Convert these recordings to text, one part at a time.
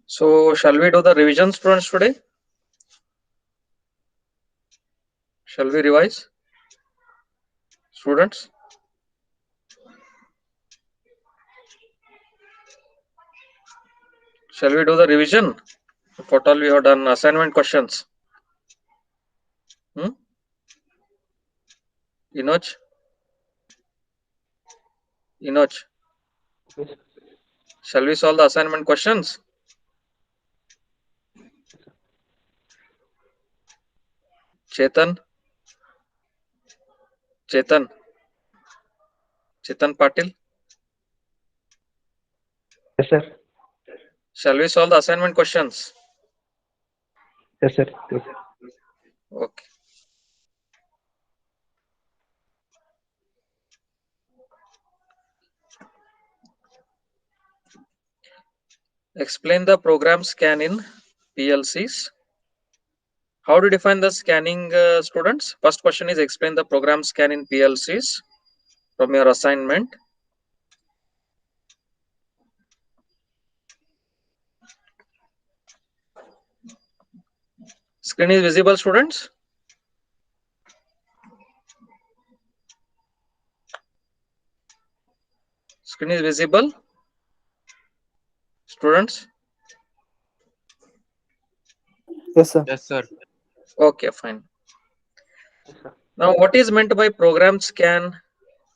So shall we do the revision, students, today? Shall we revise, students? Shall we do the revision? What all we have done assignment questions? Inoj? Inoj, shall we solve the assignment questions? Chetan? Chetan? Chetan Patil? Yes, sir. Shall we solve the assignment questions? Yes, sir. Yes. Okay. Explain the program scan in PLCs. How to define the scanning, students? First question is explain the program scan in PLCs from your assignment. Screen is visible, students? Screen is visible, students? Yes, sir. Yes, sir. Okay, fine. Now, what is meant by program scan?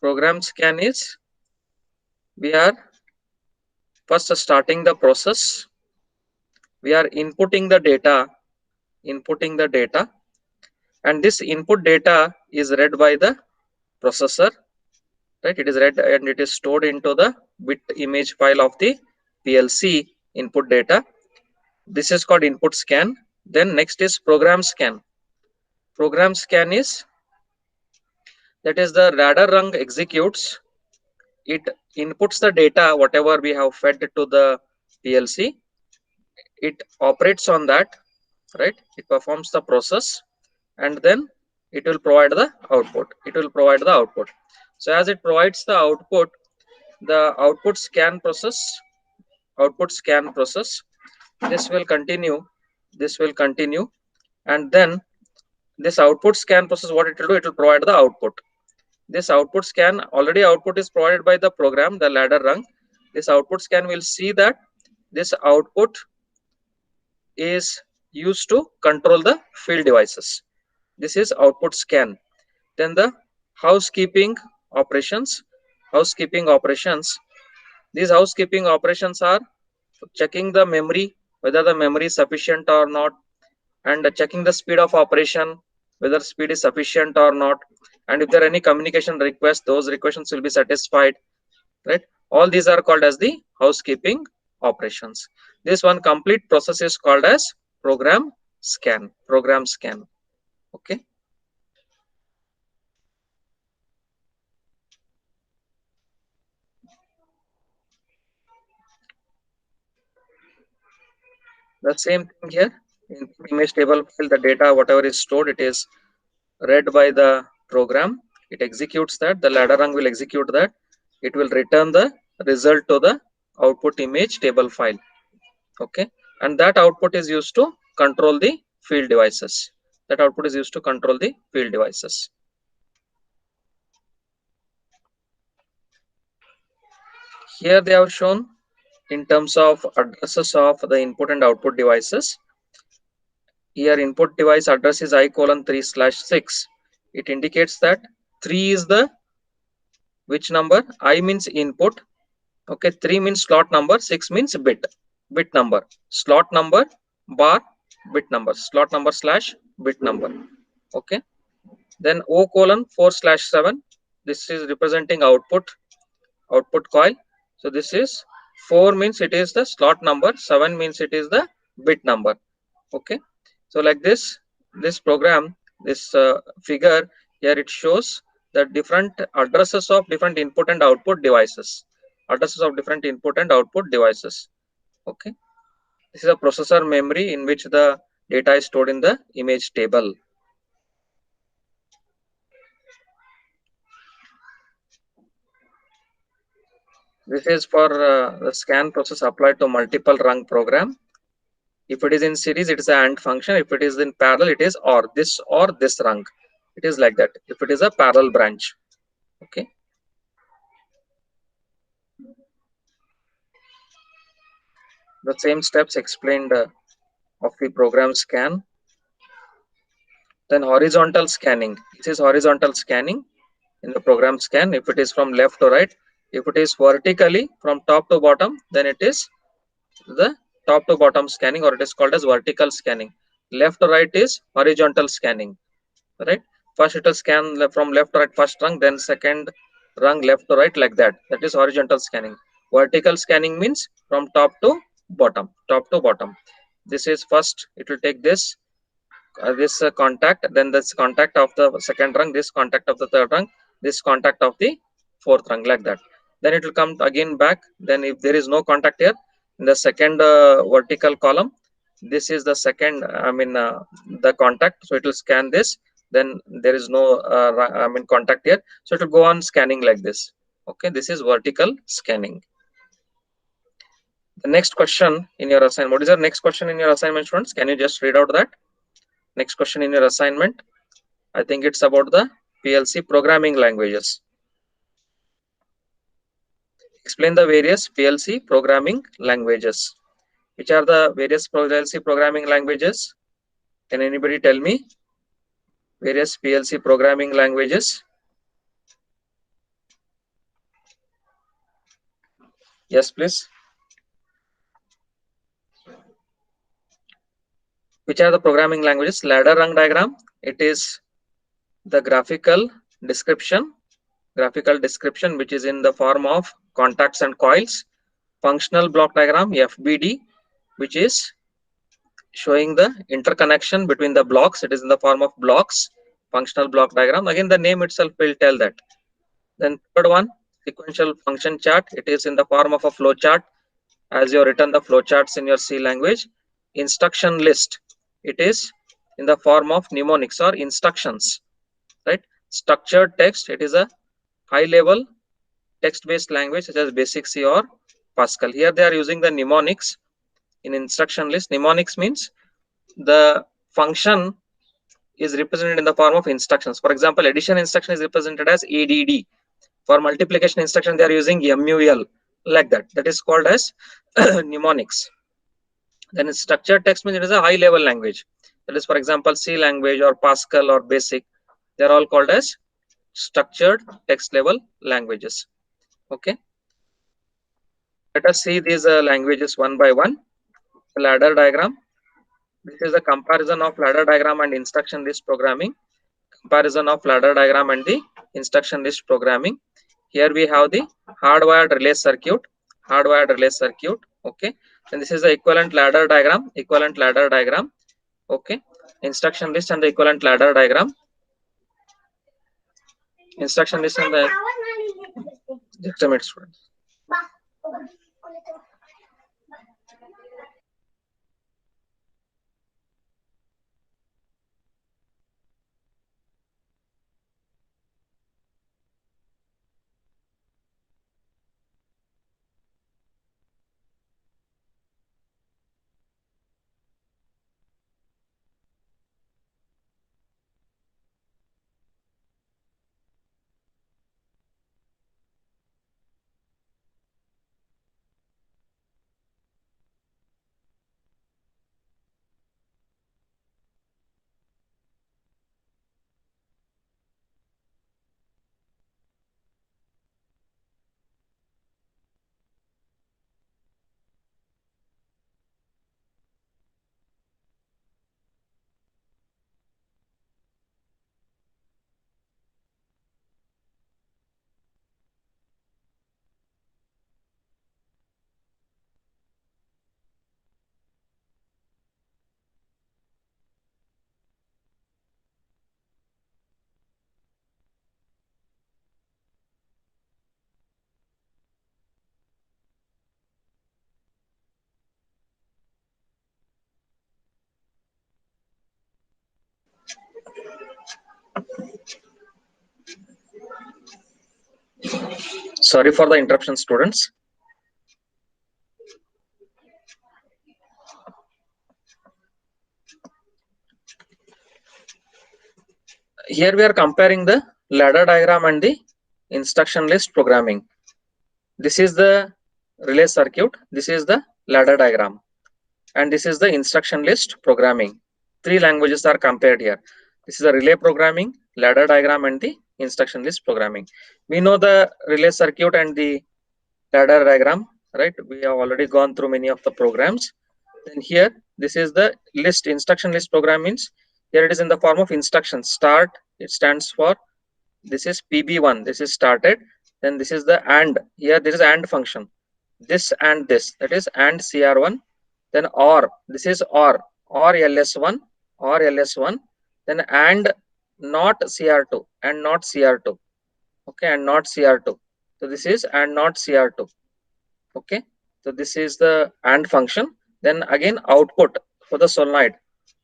Program scan is we are first starting the process. We are inputting the data, and this input data is read by the processor, right? It is read and it is stored into the bit image file of the PLC input data. This is called input scan. Then next is program scan. Program scan is, that is, the radar rung executes, it inputs the data whatever we have fed to the PLC, it operates on that, right? It performs the process, and then it will provide the output. So as it provides the output, the output scan process, this will continue, and then this output scan process, what it will do, it will provide the output. This output scan, already output is provided by the program, the ladder rung. This output scan will see that this output is used to control the field devices. This is output scan. Then the housekeeping operations. These housekeeping operations are checking the memory, whether the memory is sufficient or not, and checking the speed of operation, whether speed is sufficient or not, and if there are any communication requests, those requests will be satisfied, right? All these are called as the housekeeping operations. This one complete process is called as program scan. Okay. The same thing here. In image table file, the data whatever is stored, it is read by the program. It executes that. The ladder rung will execute that. It will return the result to the output image table file. Okay, and that output is used to control the field devices. Here they have shown in terms of addresses of the input and output devices. Here input device address is I:3/6. It indicates that 3 is the which number? I means input. Okay, 3 means slot number, 6 means bit number. Slot number bar bit number. Slot number slash bit number. Okay. Then O:4/7. This is representing output coil. So this is 4 means it is the slot number, 7 means it is the bit number. Okay. So like this program, this figure here, it shows the different addresses of different input and output devices. Okay. This is a processor memory in which the data is stored in the image table. This is for the scan process applied to multiple rung program. If it is in series, it is an AND function. If it is in parallel, it is or this rung. It is like that. If it is a parallel branch, okay. The same steps explained of the program scan. Then horizontal scanning. This is horizontal scanning in the program scan. If it is from left to right, if it is vertically from top to bottom, then it is the top to bottom scanning, or it is called as vertical scanning. Left to right is horizontal scanning, right? First it will scan from left to right, first rung, then second rung left to right, like that. That is horizontal scanning. Vertical scanning means from top to bottom, top to bottom. This is first, it will take this contact, then this contact of the second rung, this contact of the third rung, this contact of the fourth rung, like that. Then it will come again back. Then if there is no contact here in the second vertical column, this is the second, the contact, so it will scan this. Then there is no contact here, so it will go on scanning like this. Okay, this is vertical scanning. The next question in your assignment, what is your next question in your assignment, students? Can you just read out that next question in your assignment? I think it's about the PLC programming languages. Explain the various PLC programming languages. Which are the various PLC programming languages? Can anybody tell me? Various PLC programming languages. Yes, please. Which are the programming languages? Ladder rung diagram. It is the graphical description, which is in the form of contacts and coils. Functional block diagram, FBD, which is showing the interconnection between the blocks. It is in the form of blocks. Functional block diagram. Again, the name itself will tell that. Then third one, sequential function chart. It is in the form of a flow chart, as you have written the flow charts in your C language. Instruction list. It is in the form of mnemonics or instructions, right? Structured text. It is a high level text based language such as Basic C or Pascal. Here they are using the mnemonics in instruction list. Mnemonics means the function is represented in the form of instructions. For example, addition instruction is represented as ADD. For multiplication instruction, they are using MUL, like that. That is called as mnemonics. Then structured text means it is a high level language. That is, for example, C language or Pascal or Basic. They are all called as structured text level languages. Okay. Let us see these languages one by one. Ladder diagram. This is a comparison of ladder diagram and instruction list programming. Comparison of ladder diagram and the instruction list programming. Here we have the hardwired relay circuit. Okay, and this is the equivalent ladder diagram. Okay, instruction list and the equivalent ladder diagram. Instruction list and the just a minute, students. Sorry for the interruption, students. Here we are comparing the ladder diagram and the instruction list programming. This is the relay circuit, this is the ladder diagram, and this is the instruction list programming. Three languages are compared here. This is a relay programming, ladder diagram, and the instruction list programming. We know the relay circuit and the ladder diagram, right? We have already gone through many of the programs. Then here, this is the list, instruction list program means here it is in the form of instruction. Start, it stands for, this is PB1, this is started. Then this is the AND, here there is AND function. This and this, that is AND CR1. Then OR, this is OR LS1, OR LS1. Then AND not CR2, and not CR2. Okay, and not CR2. So this is AND not CR2. Okay, so this is the AND function. Then again output for the solenoid.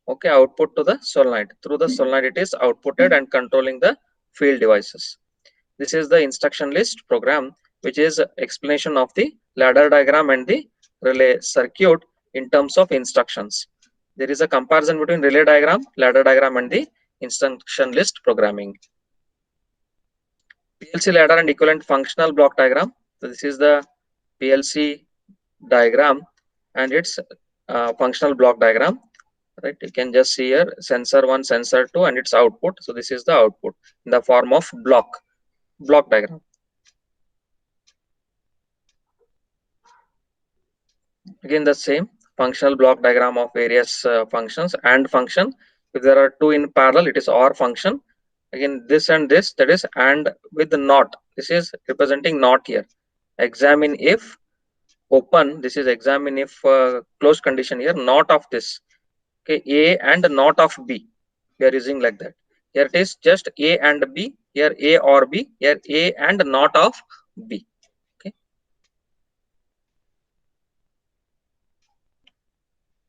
Okay, output to the solenoid. Through the solenoid it is outputted and controlling the field devices. This is the instruction list program, which is explanation of the ladder diagram and the relay circuit in terms of instructions. There is a comparison between relay diagram, ladder diagram, and the instruction list programming. PLC ladder and equivalent functional block diagram. So this is the PLC diagram and its functional block diagram. Right, you can just see here sensor 1, sensor 2, and its output. So this is the output in the form of block diagram. Again the same functional block diagram of various functions. AND function, if there are two in parallel, it is OR function. Again this and this, that is AND with the NOT. This is representing NOT here. Examine if open, this is examine if closed condition here, not of this. Okay, A and not of B, we are using like that. Here it is just A and B, here A or B, here A and not of B. Okay,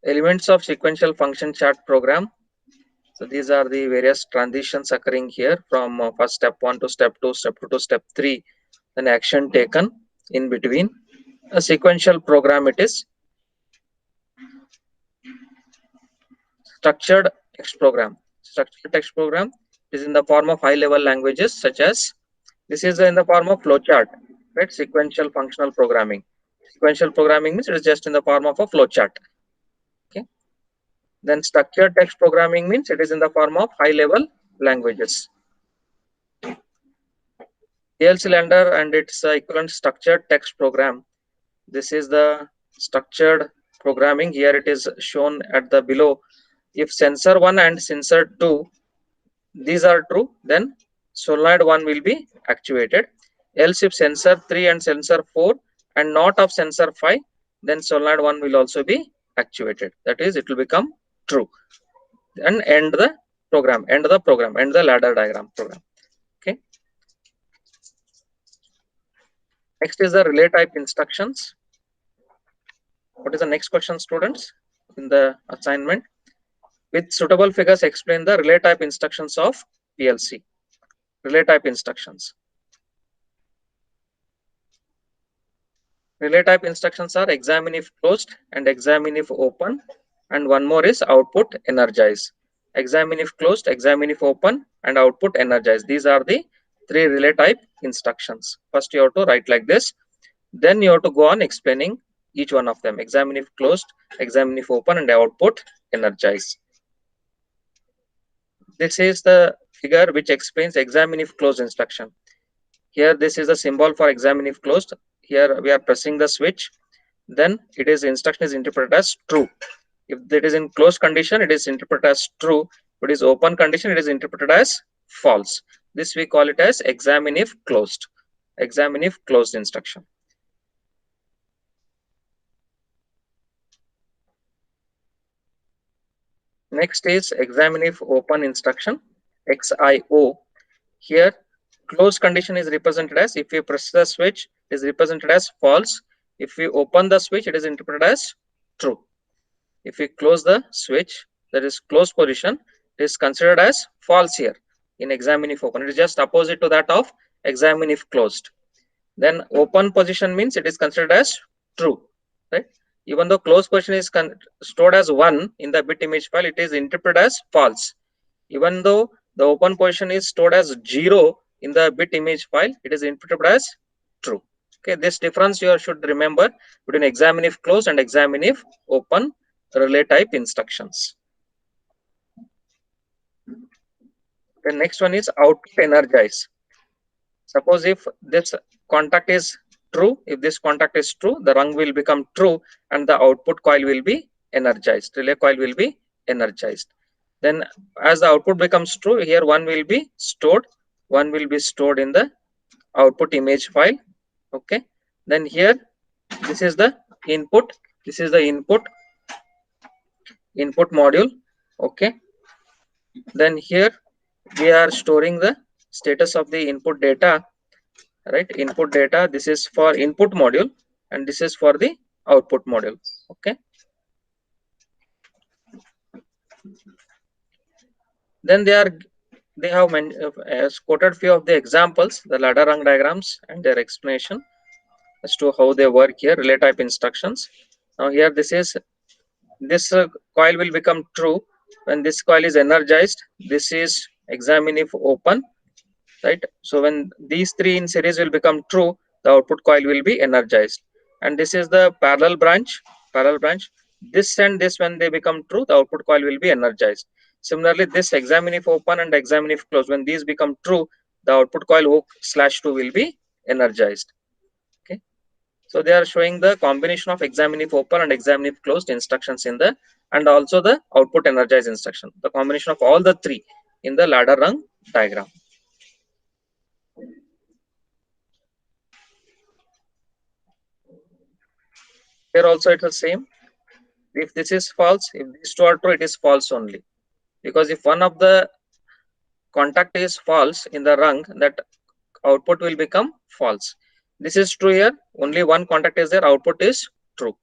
elements of sequential function chart program. So these are the various transitions occurring here from first step 1 to step 2, step 2 to step 3, then action taken in between. A sequential program it is. Structured text program. Structured text program is in the form of high level languages such as, this is in the form of flowchart, right? Sequential functional programming. Sequential programming means it is just in the form of a flowchart. Okay. Then structured text programming means it is in the form of high level languages. PLC ladder and its equivalent structured text program. This is the structured programming. Here it is shown at the below. If sensor 1 and sensor 2, these are true, then solenoid 1 will be actuated. Else if sensor 3 and sensor 4 and not of sensor 5, then solenoid 1 will also be actuated. That is, it will become true. And end the program, end the ladder diagram program. Okay. Next is the relay type instructions. What is the next question, students, in the assignment? With suitable figures, explain the relay type instructions of PLC. Relay type instructions. Relay type instructions are examine if closed and examine if open, and one more is output energize. Examine if closed, examine if open, and output energize. These are the three relay type instructions. First you have to write like this, then you have to go on explaining each one of them. Examine if closed, examine if open, and output energize. This is the figure which explains examine if closed instruction. Here this is the symbol for examine if closed. Here we are pressing the switch, then it is instruction is interpreted as true. If it is in closed condition, it is interpreted as true. If it is open condition, it is interpreted as false. This we call it as examine if closed. Examine if closed instruction. Next is examine if open instruction, XIO. Here closed condition is represented as, if you press the switch, it is represented as false. If we open the switch, it is interpreted as true. If we close the switch, that is closed position, it is considered as false here in examine if open. It is just opposite to that of examine if closed. Then open position means it is considered as true, right? Even though closed position is stored as 1 in the bit image file, it is interpreted as false. Even though the open position is stored as 0 in the bit image file, it is interpreted as true. Okay, this difference you should remember between examine if closed and examine if open relay type instructions. The next one is output energize. Suppose if this contact is true, if this contact is true, the rung will become true and the output coil will be energized, relay coil will be energized. Then as the output becomes true, here one will be stored in the output image file. Okay, then here this is the input, this is the input module. Okay, then here we are storing the status of the input data, right? Input data, this is for input module and this is for the output module. Okay, then they have quoted few of the examples, the ladder rung diagrams and their explanation as to how they work here, relay type instructions. Now here this coil will become true when this coil is energized. This is examine if open, right? So when these three in series will become true, the output coil will be energized. And this is the parallel branch. This and this, when they become true, the output coil will be energized. Similarly, this examine if open and examine if close, when these become true, the output coil O/2 will be energized. Okay, so they are showing the combination of examine if open and examine if closed instructions in the, and also the output energize instruction, the combination of all the three in the ladder rung diagram. Here also it is the same. If this is false, if these two are true, it is false only. Because if one of the contact is false in the rung, that output will become false. This is true here, only one contact is there, output is true.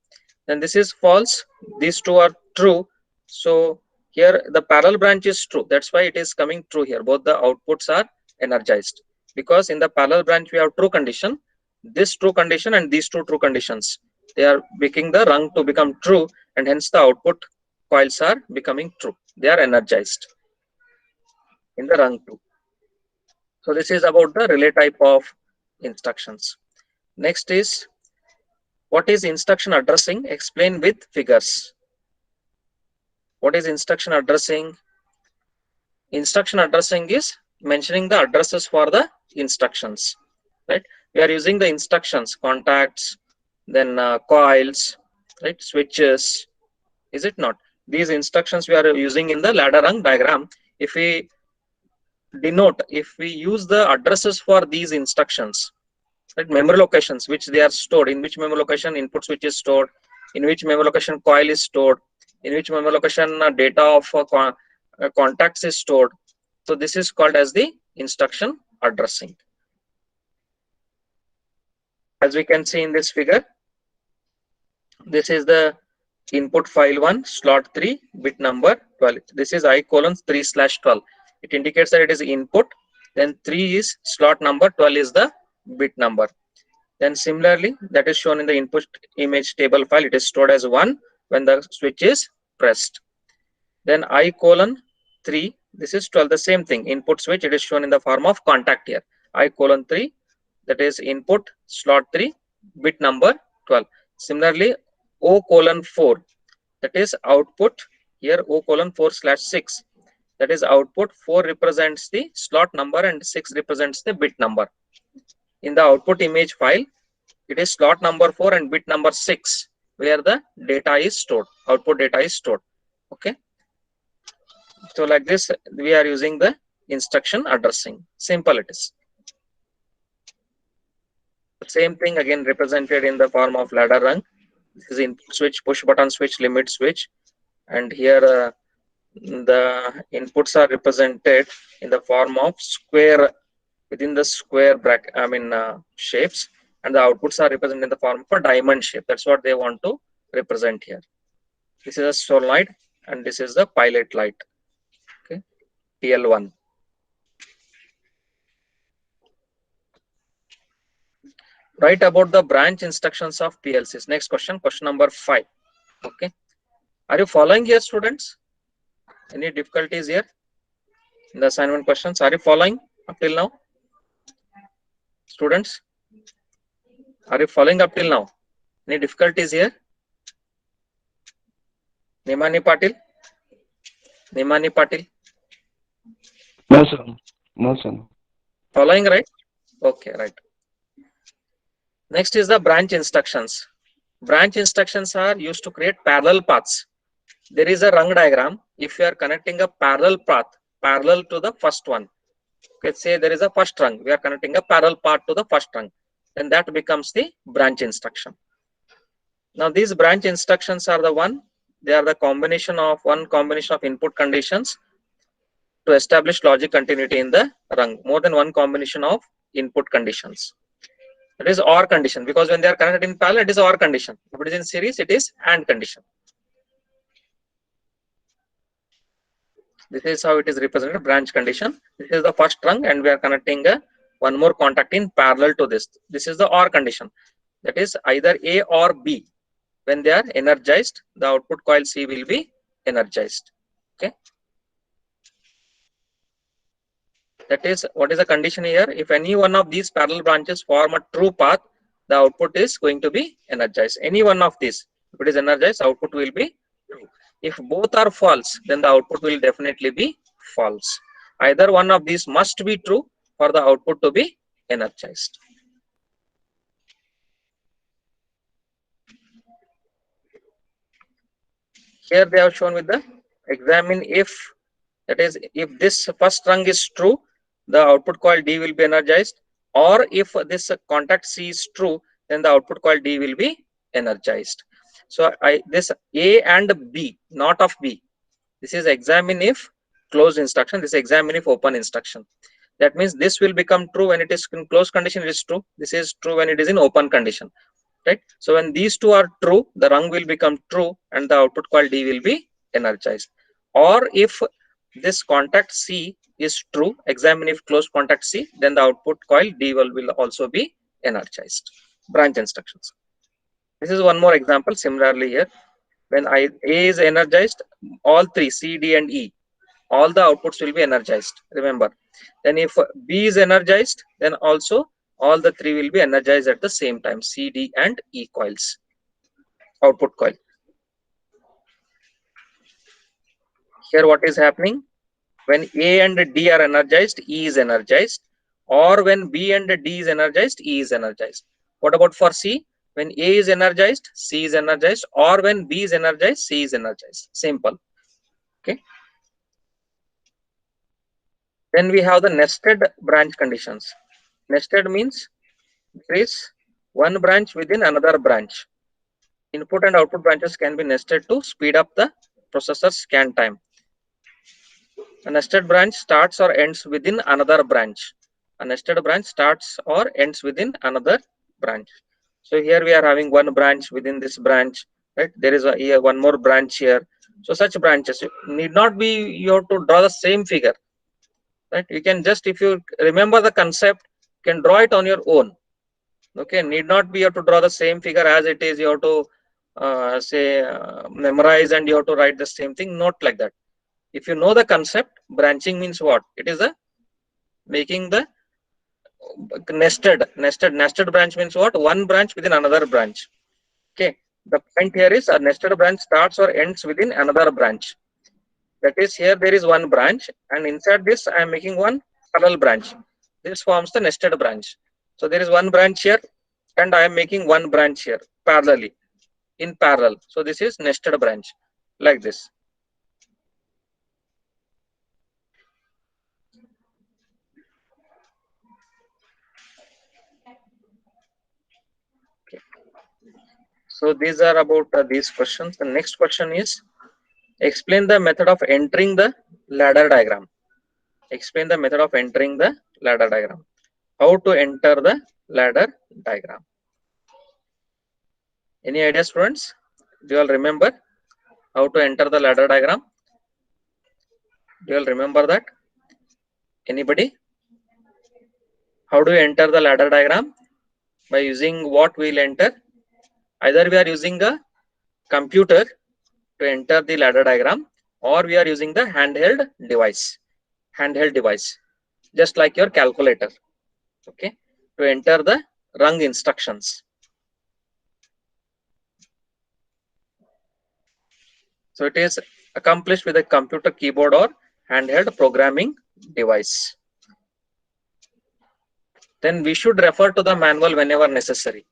Then this is false, these two are true. So here the parallel branch is true. That's why it is coming true here. Both the outputs are energized. Because in the parallel branch we have true condition, this true condition and these two true conditions. They are making the rung to become true, and hence the output coils are becoming true. They are energized in the rung 2. So this is about the relay type of instructions. Next is, what is instruction addressing? Explain with figures. What is instruction addressing? Instruction addressing is mentioning the addresses for the instructions, right? We are using the instructions, contacts, then coils, right? Switches, is it not? These instructions we are using in the ladder rung diagram. If we use the addresses for these instructions, right? Memory locations which they are stored, in which memory location input switch is stored, in which memory location coil is stored, in which memory location data of contacts is stored. So this is called as the instruction addressing. As we can see in this figure, this is the input file 1 slot 3 bit number 12. This is I:3/12. It indicates that it is input, then 3 is slot number, 12 is the bit number. Then similarly, that is shown in the input image table file. It is stored as 1 when the switch is pressed. Then I:3, this is 12, the same thing. Input switch, it is shown in the form of contact here. I:3, that is input slot 3 bit number 12. Similarly, O:4, that is output here. O:4/6, that is output. 4 represents the slot number and 6 represents the bit number. In the output image file, it is slot number 4 and bit number 6 where the data is stored, output data is stored. Okay, so like this we are using the instruction addressing. Simple it is. The same thing again represented in the form of ladder rung. This is input switch, push button switch, limit switch, and here the inputs are represented in the form of square, within the square bracket, shapes, and the outputs are represented in the form of a diamond shape. That's what they want to represent here. This is a solenoid and this is the pilot light. Okay, TL1. Write about the branch instructions of PLCs. Next question, question number 5. Okay. Are you following here, students? Any difficulties here in the assignment questions? Are you following up till now? Students, are you following up till now? Any difficulties here? Nimani Patil? Nimani Patil? No, sir. No, sir. Following, right? Okay, right. Next is the branch instructions. Branch instructions are used to create parallel paths. There is a rung diagram. If you are connecting a parallel path parallel to the first one, let's say there is a first rung, we are connecting a parallel path to the first rung, then that becomes the branch instruction. Now these branch instructions are the one, they are the combination of input conditions to establish logic continuity in the rung. More than one combination of input conditions. It is OR condition, because when they are connected in parallel, it is OR condition. If it is in series, it is AND condition. This is how it is represented, branch condition. This is the first rung and we are connecting one more contact in parallel to this. This is the OR condition. That is either A or B. When they are energized, the output coil C will be energized. Okay. That is, what is the condition here? If any one of these parallel branches form a true path, the output is going to be energized. Any one of these, if it is energized, output will be true. If both are false, then the output will definitely be false. Either one of these must be true for the output to be energized. Here they have shown with the examine if, that is, if this first rung is true, the output coil D will be energized, or if this contact C is true, then the output coil D will be energized. So this A and B, not of B. This is examine if closed instruction. This is examine if open instruction. That means this will become true when it is in closed condition. It is true. This is true when it is in open condition. Right. So when these two are true, the rung will become true and the output coil D will be energized. Or if this contact C is true, examine if closed contact C, then the output coil D will also be energized. Branch instructions. This is one more example. Similarly here, when A is energized, all three C, D and E, all the outputs will be energized. Remember. Then if B is energized, then also all the three will be energized at the same time, C, D and E coils, output coil. Here what is happening? When A and D are energized, E is energized, or when B and D is energized, E is energized. What about for C? When A is energized, C is energized, or when B is energized, C is energized. Simple. Okay. Then we have the nested branch conditions. Nested means there is one branch within another branch. Input and output branches can be nested to speed up the processor scan time. A nested branch starts or ends within another branch. A nested branch starts or ends within another branch. So here we are having one branch within this branch, right? There is one more branch here. So such branches need not be you have to draw the same figure, right? You can just, if you remember the concept, you can draw it on your own. Okay, need not be you have to draw the same figure as it is. You have to memorize and you have to write the same thing. Not like that. If you know the concept, branching means what? It is a making the nested branch means what? One branch within another branch. Okay, the point here is a nested branch starts or ends within another branch. That is, here there is one branch, and inside this I am making one parallel branch. This forms the nested branch. So there is one branch here, and I am making one branch here parallelly, in parallel. So this is nested branch, like this. Okay. So these are about these questions. The next question is, explain the method of entering the ladder diagram. Explain the method of entering the ladder diagram. How to enter the ladder diagram. Any ideas, students? Do you all remember how to enter the ladder diagram? Do you all remember that? Anybody? How do you enter the ladder diagram? By using what we'll enter? Either we are using a computer to enter the ladder diagram, or we are using the handheld device, just like your calculator, okay, to enter the rung instructions. So it is accomplished with a computer keyboard or handheld programming device. Then we should refer to the manual whenever necessary.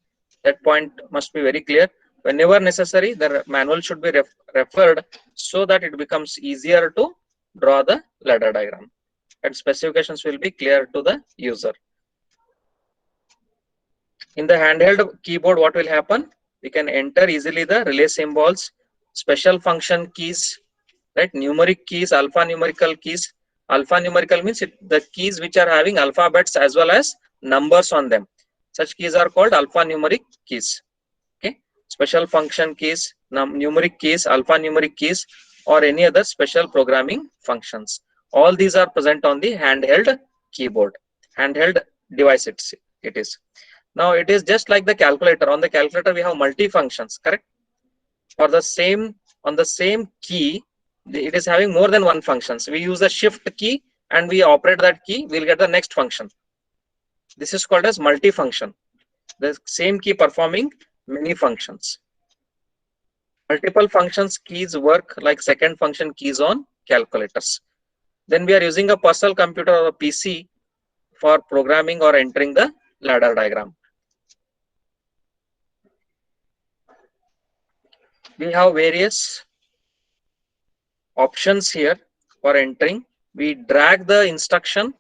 That point must be very clear. Whenever necessary, the manual should be referred so that it becomes easier to draw the ladder diagram, and specifications will be clear to the user. In the handheld keyboard, what will happen? We can enter easily the relay symbols, special function keys, right? Numeric keys, alphanumerical keys. Alphanumerical means the keys which are having alphabets as well as numbers on them. Such keys are called alphanumeric keys. Okay, special function keys, numeric keys, alphanumeric keys, or any other special programming functions. All these are present on the handheld keyboard, handheld device. It is. Now it is just like the calculator. On the calculator, we have multi-functions, correct? For the same, on the same key, it is having more than one functions. We use the shift key and we operate that key, we'll get the next function. This is called as multifunction. The same key performing many functions. Multiple functions keys work like second function keys on calculators. Then we are using a personal computer or a PC for programming or entering the ladder diagram. We have various options here for entering. We drag the instruction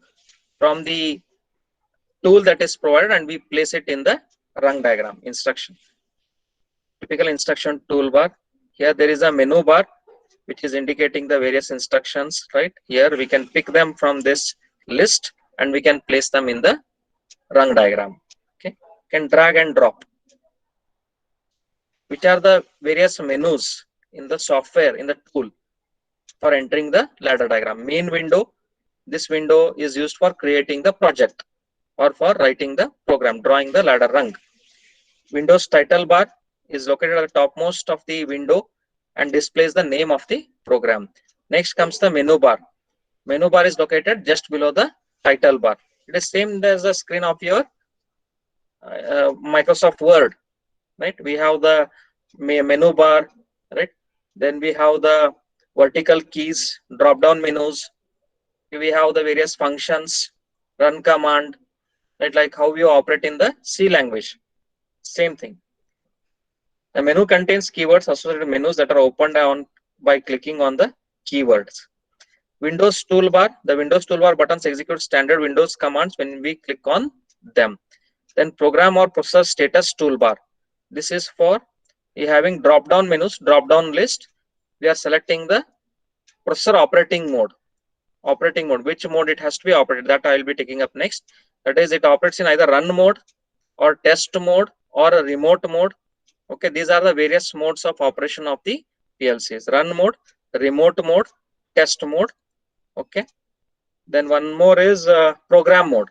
from the tool that is provided and we place it in the rung diagram instruction. Typical instruction toolbar. Here there is a menu bar which is indicating the various instructions, right? Here we can pick them from this list and we can place them in the rung diagram. Okay, can drag and drop. Which are the various menus in the software, in the tool for entering the ladder diagram? Main window. This window is used for creating the project or for writing the program, drawing the ladder rung. Windows title bar is located at the topmost of the window and displays the name of the program. Next comes the menu bar. Menu bar is located just below the title bar. It is same as the screen of your Microsoft Word, right? We have the menu bar, right? Then we have the vertical keys, drop down menus. We have the various functions, run command, right? Like how you operate in the C language. Same thing. The menu contains keywords associated menus that are opened on by clicking on the keywords. Windows toolbar. The Windows toolbar buttons execute standard Windows commands when we click on them. Then program or process status toolbar. This is for having drop down menus, drop down list. We are selecting the processor operating mode. Which mode it has to be operated, that I will be taking up next. That is, it operates in either run mode or test mode or a remote mode. Okay, these are the various modes of operation of the PLCs: run mode, remote mode, test mode. Okay, then one more is program mode.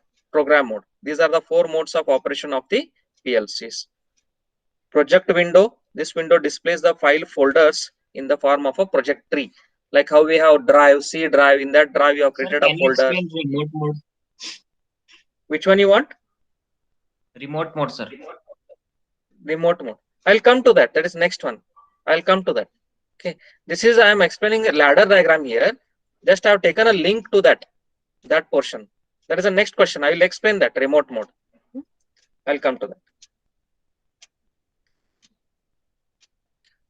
These are the 4 modes of operation of the PLCs. Project window. This window displays the file folders in the form of a project tree. Like how we have drive, C drive. In that drive, you have created a folder. Can you explain remote mode? Which one you want? Remote mode, sir. Remote mode. I'll come to that. That is next one. I'll come to that. Okay. This is, I am explaining a ladder diagram here. Just I have taken a link to that portion. That is the next question. I will explain that remote mode. I'll come to that.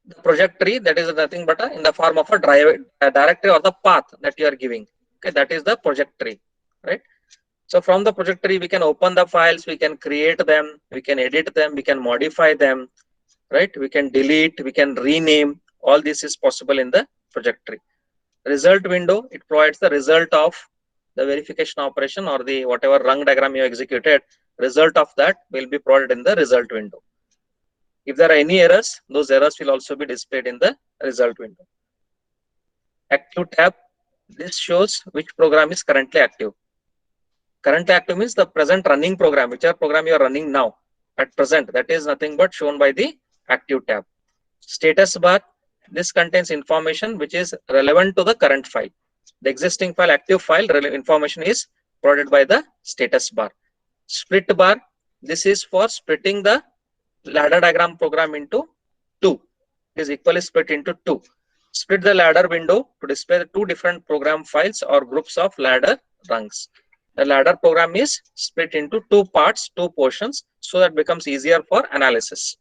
The project tree, that is nothing but in the form of a directory or the path that you are giving. Okay, that is the project tree, right? So from the project tree, we can open the files, we can create them, we can edit them, we can modify them, right? We can delete, we can rename. All this is possible in the project tree. Result window, it provides the result of the verification operation or the whatever rung diagram you executed. Result of that will be provided in the result window. If there are any errors, those errors will also be displayed in the result window. Active tab, this shows which program is currently active. Currently active means the present running program, whichever program you are running now. at present, that is nothing but shown by the active tab. Status bar, this contains information which is relevant to the current file. The existing file, active file information is provided by the status bar. Split bar, this is for splitting the ladder diagram program into two. It is equally split into two. Split the ladder window to display the two different program files or groups of ladder rungs. The ladder program is split into two parts, two portions, so that becomes easier for analysis.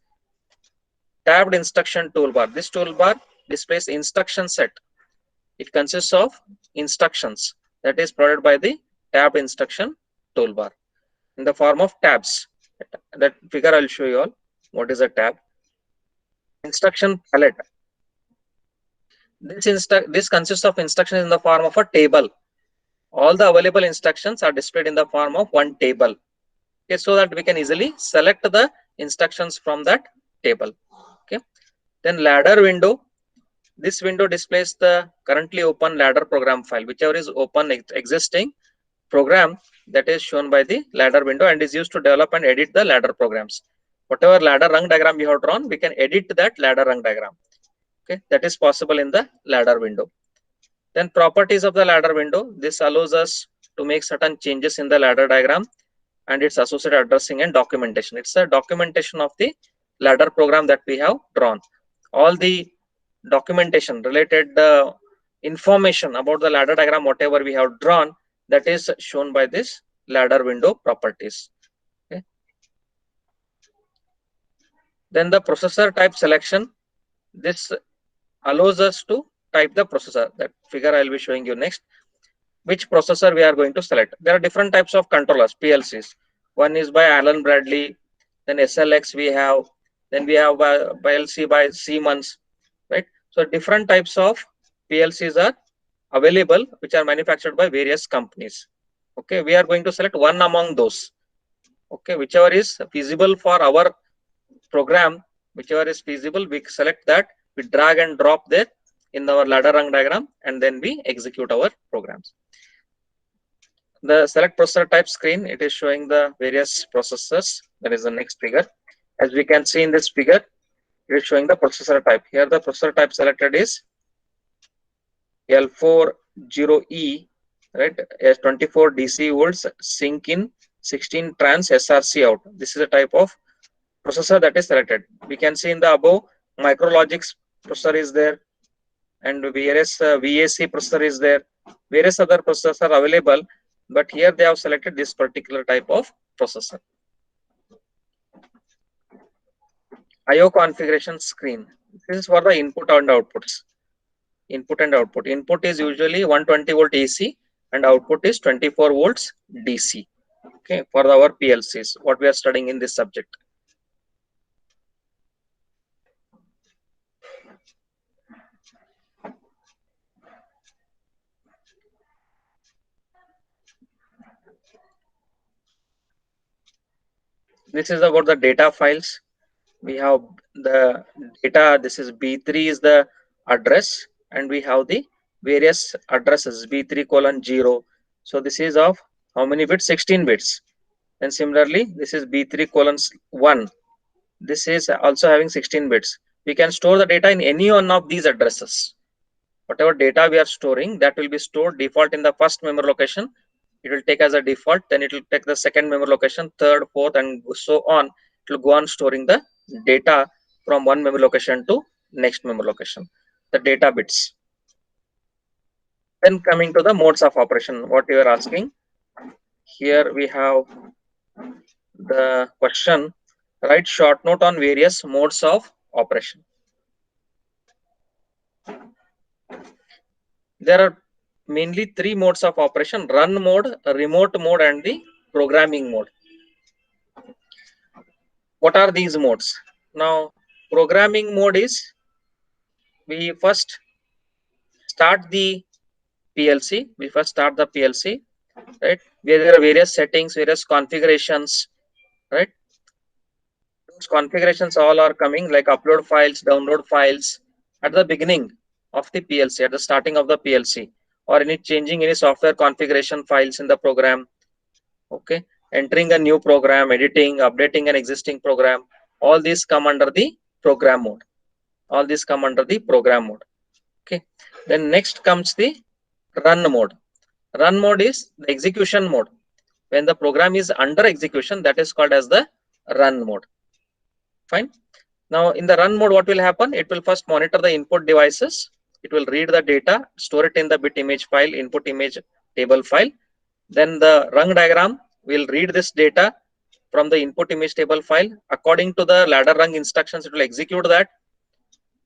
Tabbed instruction toolbar. This toolbar displays instruction set. It consists of instructions that is provided by the tabbed instruction toolbar in the form of tabs. That figure I'll show you all. What is a tab? Instruction palette. This consists of instructions in the form of a table. All the available instructions are displayed in the form of one table. Okay, so that we can easily select the instructions from that table. Okay. Then ladder window. This window displays the currently open ladder program file, whichever is open existing program, that is shown by the ladder window and is used to develop and edit the ladder programs. Whatever ladder rung diagram we have drawn, we can edit that ladder rung diagram. Okay, that is possible in the ladder window. Then properties of the ladder window. This allows us to make certain changes in the ladder diagram and its associated addressing and documentation. It's a documentation of the ladder program that we have drawn. All the documentation related information about the ladder diagram, whatever we have drawn, that is shown by this ladder window properties. Okay. Then the processor type selection. This allows us to type the processor. That figure I will be showing you next. Which processor we are going to select. There are different types of controllers, PLCs. One is by Allen Bradley, then SLX we have, then we have PLC by Siemens, right? So different types of PLCs are available, which are manufactured by various companies. Okay, we are going to select one among those. Okay, whichever is feasible for our program, whichever is feasible, we select that, we drag and drop there in our ladder rung diagram, and then we execute our programs. The select processor type screen, it is showing the various processors. That is the next figure. As we can see in this figure, it is showing the processor type. Here the processor type selected is L40E, right? As 24 DC volts, sync in, 16 trans SRC out. This is the type of processor that is selected. We can see in the above, Micrologix processor is there, and various VAC processor is there. Various other processors are available, but here they have selected this particular type of processor. IO configuration screen. This is for the input and outputs. Input and output. Input is usually 120 volt AC and output is 24 volts DC. Okay, for our PLCs, what we are studying in this subject. This is about the data files. We have the data. This is B3 is the address, and we have the various addresses B3:0. So this is of how many bits? 16 bits. And similarly, this is B3:1. This is also having 16 bits. We can store the data in any one of these addresses. Whatever data we are storing, that will be stored default in the first memory location. It will take as a default, then it will take the second memory location, third, fourth, and so on. It will go on storing the data from one memory location to next memory location, the data bits. Then coming to the modes of operation, what you are asking. Here we have the question, write short note on various modes of operation. There are mainly three modes of operation: run mode, remote mode, and the programming mode. What are these modes? Now, programming mode is, we first start the PLC. We first start the PLC, right? Where there are various settings, various configurations, right? Those configurations all are coming, like upload files, download files at the beginning of the PLC, at the starting of the PLC, or any changing any software configuration files in the program. Okay, entering a new program, editing, updating an existing program, all these come under the program mode. All these come under the program mode. Okay. Then next comes the run mode. Run mode is the execution mode. When the program is under execution, that is called as the run mode. Fine. Now in the run mode, what will happen? It will first monitor the input devices. It will read the data, store it in the bit image file, input image table file. Then the rung diagram will read this data from the input image table file. According to the ladder rung instructions, it will execute that.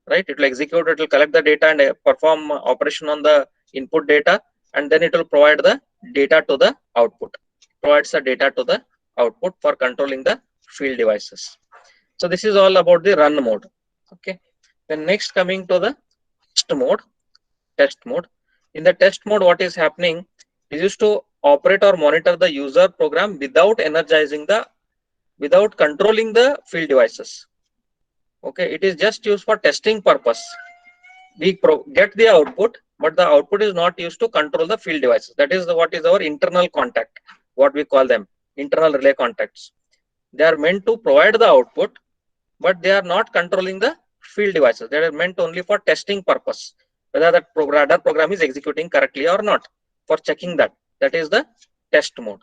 Right? It will execute, it will collect the data and perform operation on the input data, and then it will provide the data to the output. Provides the data to the output for controlling the field devices. So this is all about the run mode. Okay. Then next coming to the test mode. Test mode. In the test mode, what is happening is used to operate or monitor the user program without without controlling the field devices. Okay, it is just used for testing purpose. We get the output, but the output is not used to control the field devices. That is what is our internal contact, what we call them, internal relay contacts. They are meant to provide the output, but they are not controlling the field devices. They are meant only for testing purpose, whether that radar program is executing correctly or not, for checking that. That is the test mode.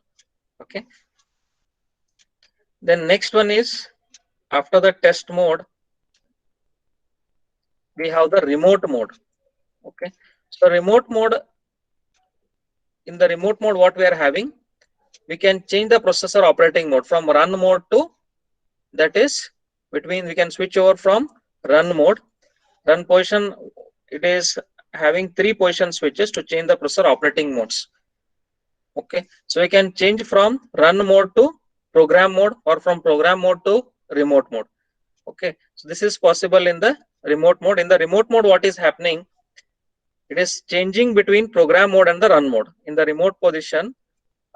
Okay. Then next one is, after the test mode, we have the remote mode. Okay. So remote mode, in the remote mode, what we are having, we can change the processor operating mode from run mode to, that is between, we can switch over from run mode. Run position, it is having 3 position switches to change the processor operating modes. Okay, so we can change from run mode to program mode, or from program mode to remote mode. Okay, so this is possible in the remote mode. In the remote mode, what is happening, it is changing between program mode and the run mode. In the remote position,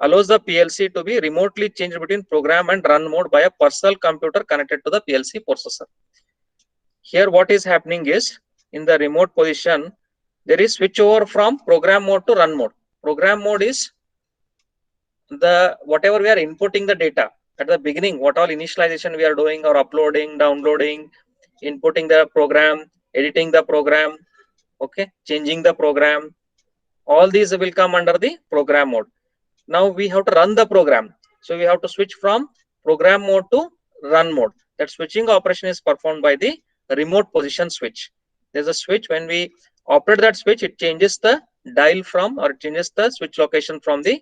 allows the PLC to be remotely changed between program and run mode by a personal computer connected to the PLC processor. Here what is happening is, in the remote position, there is switch over from program mode to run mode. Program mode is the whatever we are inputting the data at the beginning, what all initialization we are doing, or uploading, downloading, inputting the program, editing the program, okay, changing the program, all these will come under the program mode. Now we have to run the program, so we have to switch from program mode to run mode. That switching operation is performed by the remote position switch. There's a switch. When we operate that switch, it changes the dial from, or it changes the switch location from the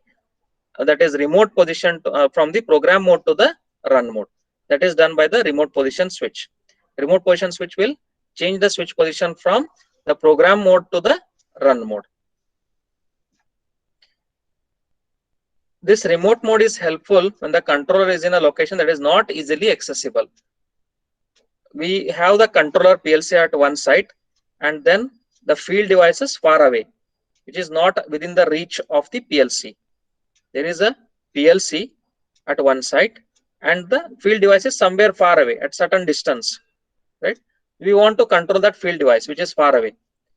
that is remote position to, from the program mode to the run mode. That is done by the remote position switch. Remote position switch will change the switch position from the program mode to the run mode. This remote mode is helpful when the controller is in a location that is not easily accessible. We have the controller PLC at one site, and then the field devices far away, which is not within the reach of the PLC. There is a PLC at one site, and the field device is somewhere far away at certain distance, right? We want to control that field device which is far away.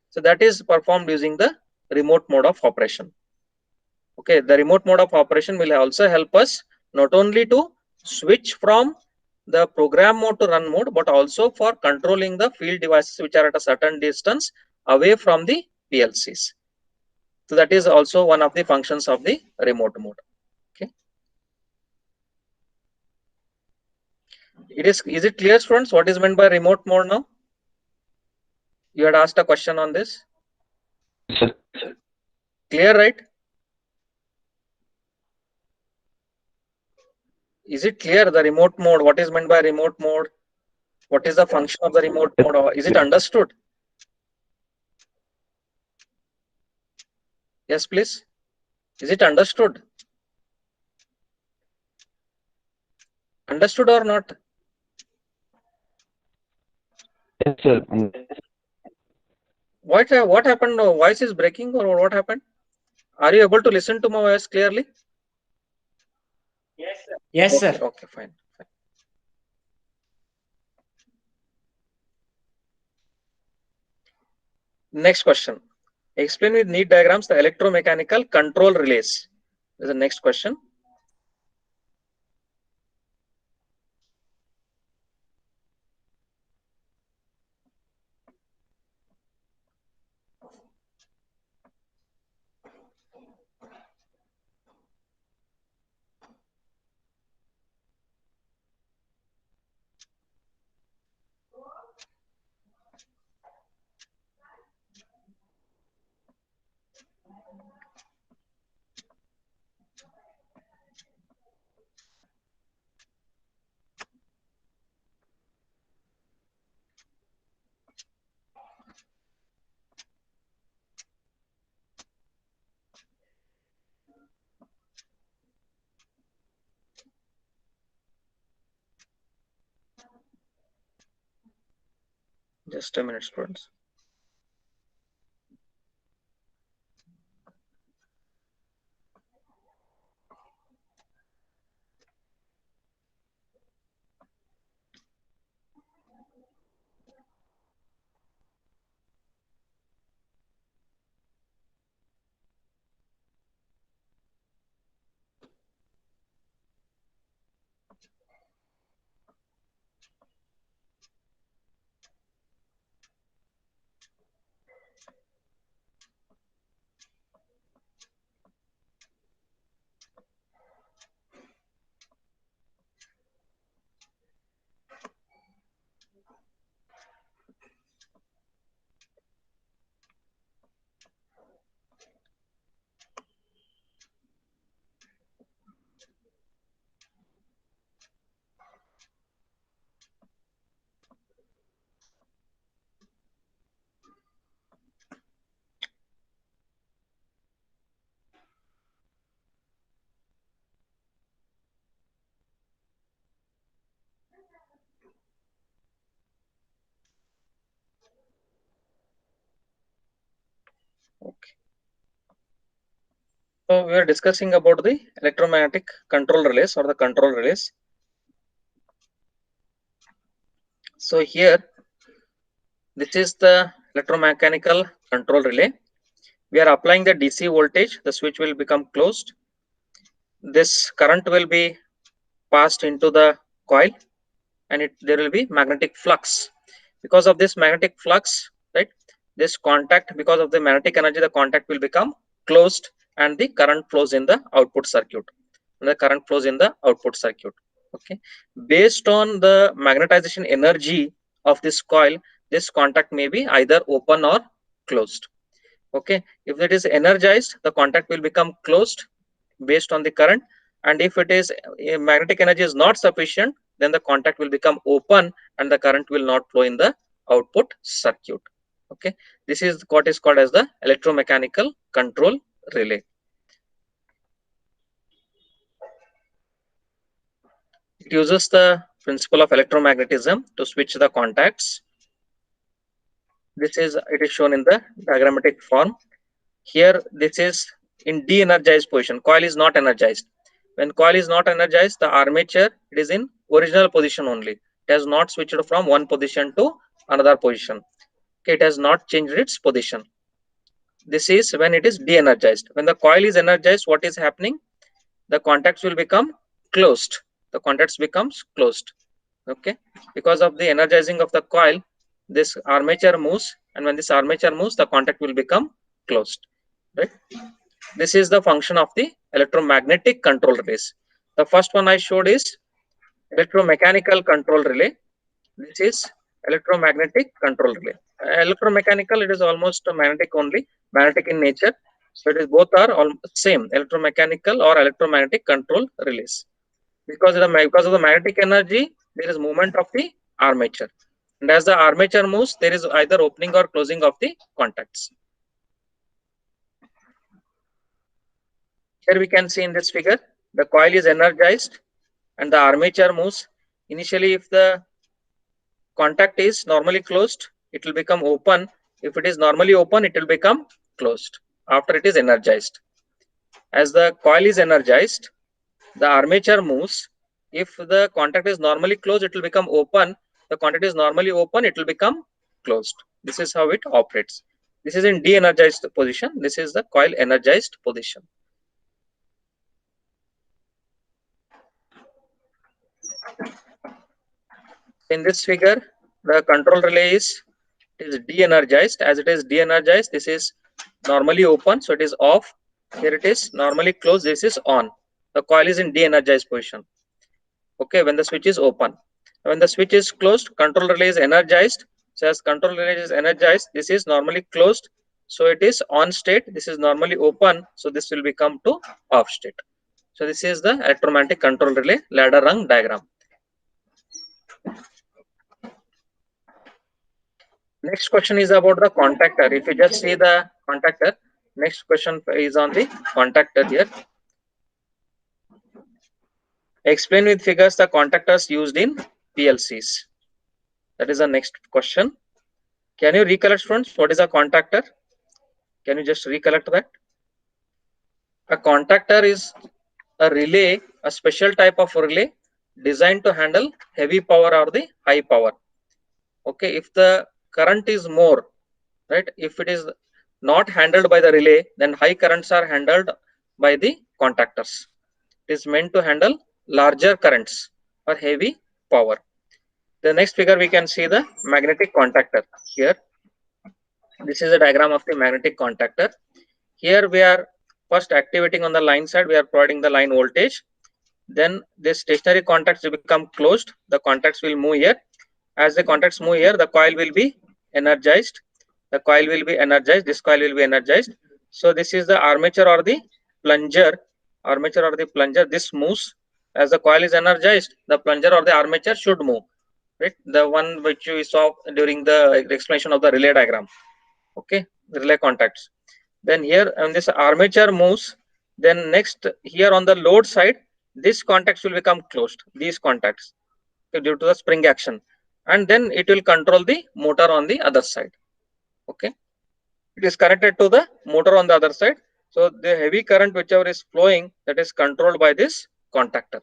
So that is performed using the remote mode of operation. Okay, the remote mode of operation will also help us not only to switch from the program mode to run mode, but also for controlling the field devices which are at a certain distance away from the PLCs. So that is also one of the functions of the remote mode. Okay. Is it clear, students, what is meant by remote mode now? You had asked a question on this. Sir. Clear, right? Is it clear, the remote mode? What is meant by remote mode? What is the function of the remote mode? Or is it understood? Yes, please. Is it understood? Understood or not? Yes, sir. What happened? Voice is breaking, or what happened? Are you able to listen to my voice clearly? Yes, sir. Yes, sir. Okay, fine. Next question. Explain with neat diagrams the electromechanical control relays. Is the next question. Just a minute, students. Okay. So we are discussing about the electromagnetic control relays or the control relays. So here, this is the electromechanical control relay. We are applying the DC voltage. The switch will become closed. This current will be passed into the coil, and there will be magnetic flux. Because of this magnetic flux, right? This contact, because of the magnetic energy, the contact will become closed, and the current flows in the output circuit. And the current flows in the output circuit. Okay. Based on the magnetization energy of this coil, this contact may be either open or closed. Okay. If it is energized, the contact will become closed based on the current, and if it is magnetic energy is not sufficient, then the contact will become open and the current will not flow in the output circuit. Okay. This is what is called as the electromechanical control relay. It uses the principle of electromagnetism to switch the contacts. It is shown in the diagrammatic form. Here, this is in de-energized position. Coil is not energized. When coil is not energized, the armature, it is in original position only. It has not switched from one position to another position. Okay, it has not changed its position. This is when it is de-energized. When the coil is energized, what is happening? The contacts will become closed. The contacts becomes closed. Okay, because of the energizing of the coil, this armature moves, and when this armature moves, the contact will become closed. Right. This is the function of the electromagnetic control relays. The first one I showed is electromechanical control relay. This is electromagnetic control relay. Electromechanical, it is almost magnetic only, magnetic in nature. So it is both are all same, electromechanical or electromagnetic control relays. Because of the magnetic energy, there is movement of the armature. And as the armature moves, there is either opening or closing of the contacts. Here we can see in this figure, the coil is energized and the armature moves. Initially, if the contact is normally closed, it will become open. If it is normally open, it will become closed after it is energized. As the coil is energized, the armature moves. If the contact is normally closed, it will become open. The contact is normally open, it will become closed. This is how it operates. This is in de-energized position. This is the coil energized position. In this figure, the control relay is de-energized. As it is de-energized, this is normally open, so it is off. Here it is normally closed, this is on. The coil is in de-energized position. Okay, when the switch is open. When the switch is closed, control relay is energized. So as control relay is energized, this is normally closed, so it is on state. This is normally open, so this will become to off state. So this is the electromagnetic control relay ladder rung diagram. Next question is about the contactor. If you just see the contactor, next question is on the contactor here. Explain with figures the contactors used in PLCs. That is the next question. Can you recollect, friends, what is a contactor? Can you just recollect that? A contactor is a relay, a special type of relay designed to handle heavy power or the high power. Okay, if the current is more, right, if it is not handled by the relay, then high currents are handled by the contactors. It is meant to handle larger currents or heavy power. The next figure we can see the magnetic contactor. Here, this is a diagram of the magnetic contactor. Here we are first activating on the line side, we are providing the line voltage. Then the stationary contacts will become closed. The contacts will move here. As the contacts move here, the coil will be energized. The coil will be energized. This coil will be energized. So this is the armature or the plunger. Armature or the plunger. This moves. As the coil is energized, the plunger or the armature should move. Right? The one which we saw during the explanation of the relay diagram. Okay, the relay contacts. Then here when this armature moves, then next here on the load side, this contacts will become closed, these contacts, due to the spring action, and then it will control the motor on the other side. Okay, it is connected to the motor on the other side. So the heavy current whichever is flowing, that is controlled by this contactor.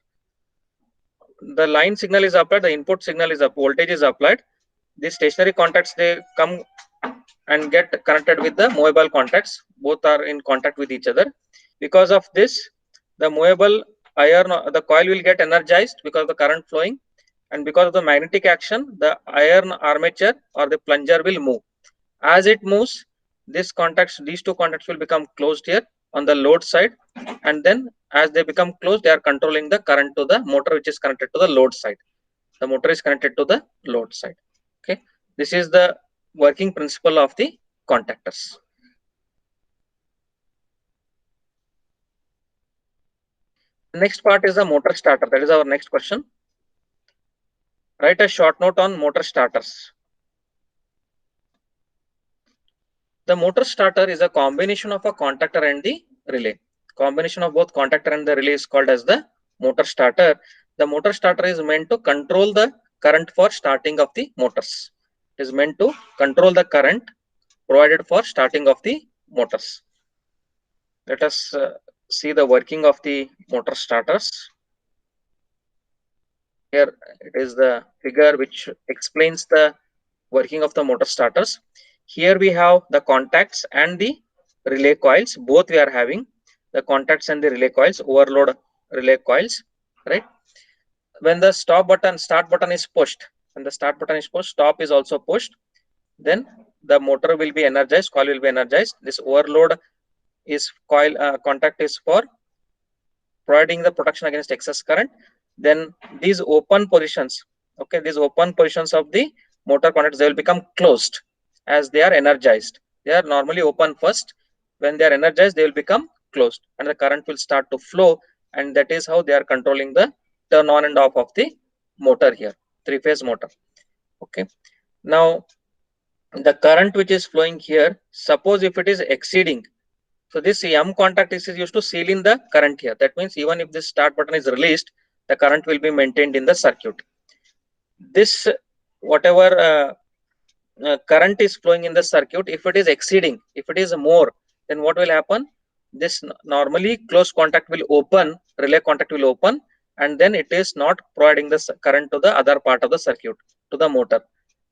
The line signal is applied, the input signal is up, voltage is applied. These stationary contacts, they come and get connected with the movable contacts. Both are in contact with each other. Because of this, the movable iron, the coil will get energized because of the current flowing, and because of the magnetic action, the iron armature or the plunger will move. As it moves, these two contacts will become closed here on the load side, and then as they become closed, they are controlling the current to the motor which is connected to the load side. The motor is connected to the load side. Okay, this is the working principle of the contactors. Next part is the motor starter. That is our next question. Write a short note on motor starters. The motor starter is a combination of a contactor and the relay. Combination of both contactor and the relay is called as the motor starter. The motor starter is meant to control the current for starting of the motors. It is meant to control the current provided for starting of the motors. Let us see the working of the motor starters. Here it is the figure which explains the working of the motor starters. Here we have the contacts and the relay coils. Both we are having the contacts and the relay coils, overload relay coils, right? When the start button is pushed, when the start button is pushed, stop is also pushed. Then the motor will be energized, coil will be energized. This overload is coil contact is for providing the protection against excess current. Then these open positions, okay, these open positions of the motor contacts, they will become closed as they are energized. They are normally open first. When they are energized, they will become closed and the current will start to flow, and that is how they are controlling the turn on and off of the motor here, three-phase motor. Okay, now the current which is flowing here, suppose if it is exceeding, so this M contact is used to seal in the current here. That means even if this start button is released, the current will be maintained in the circuit. This whatever current is flowing in the circuit, if it is exceeding, if it is more, then what will happen? This normally closed contact will open, relay contact will open, and then it is not providing the current to the other part of the circuit, to the motor.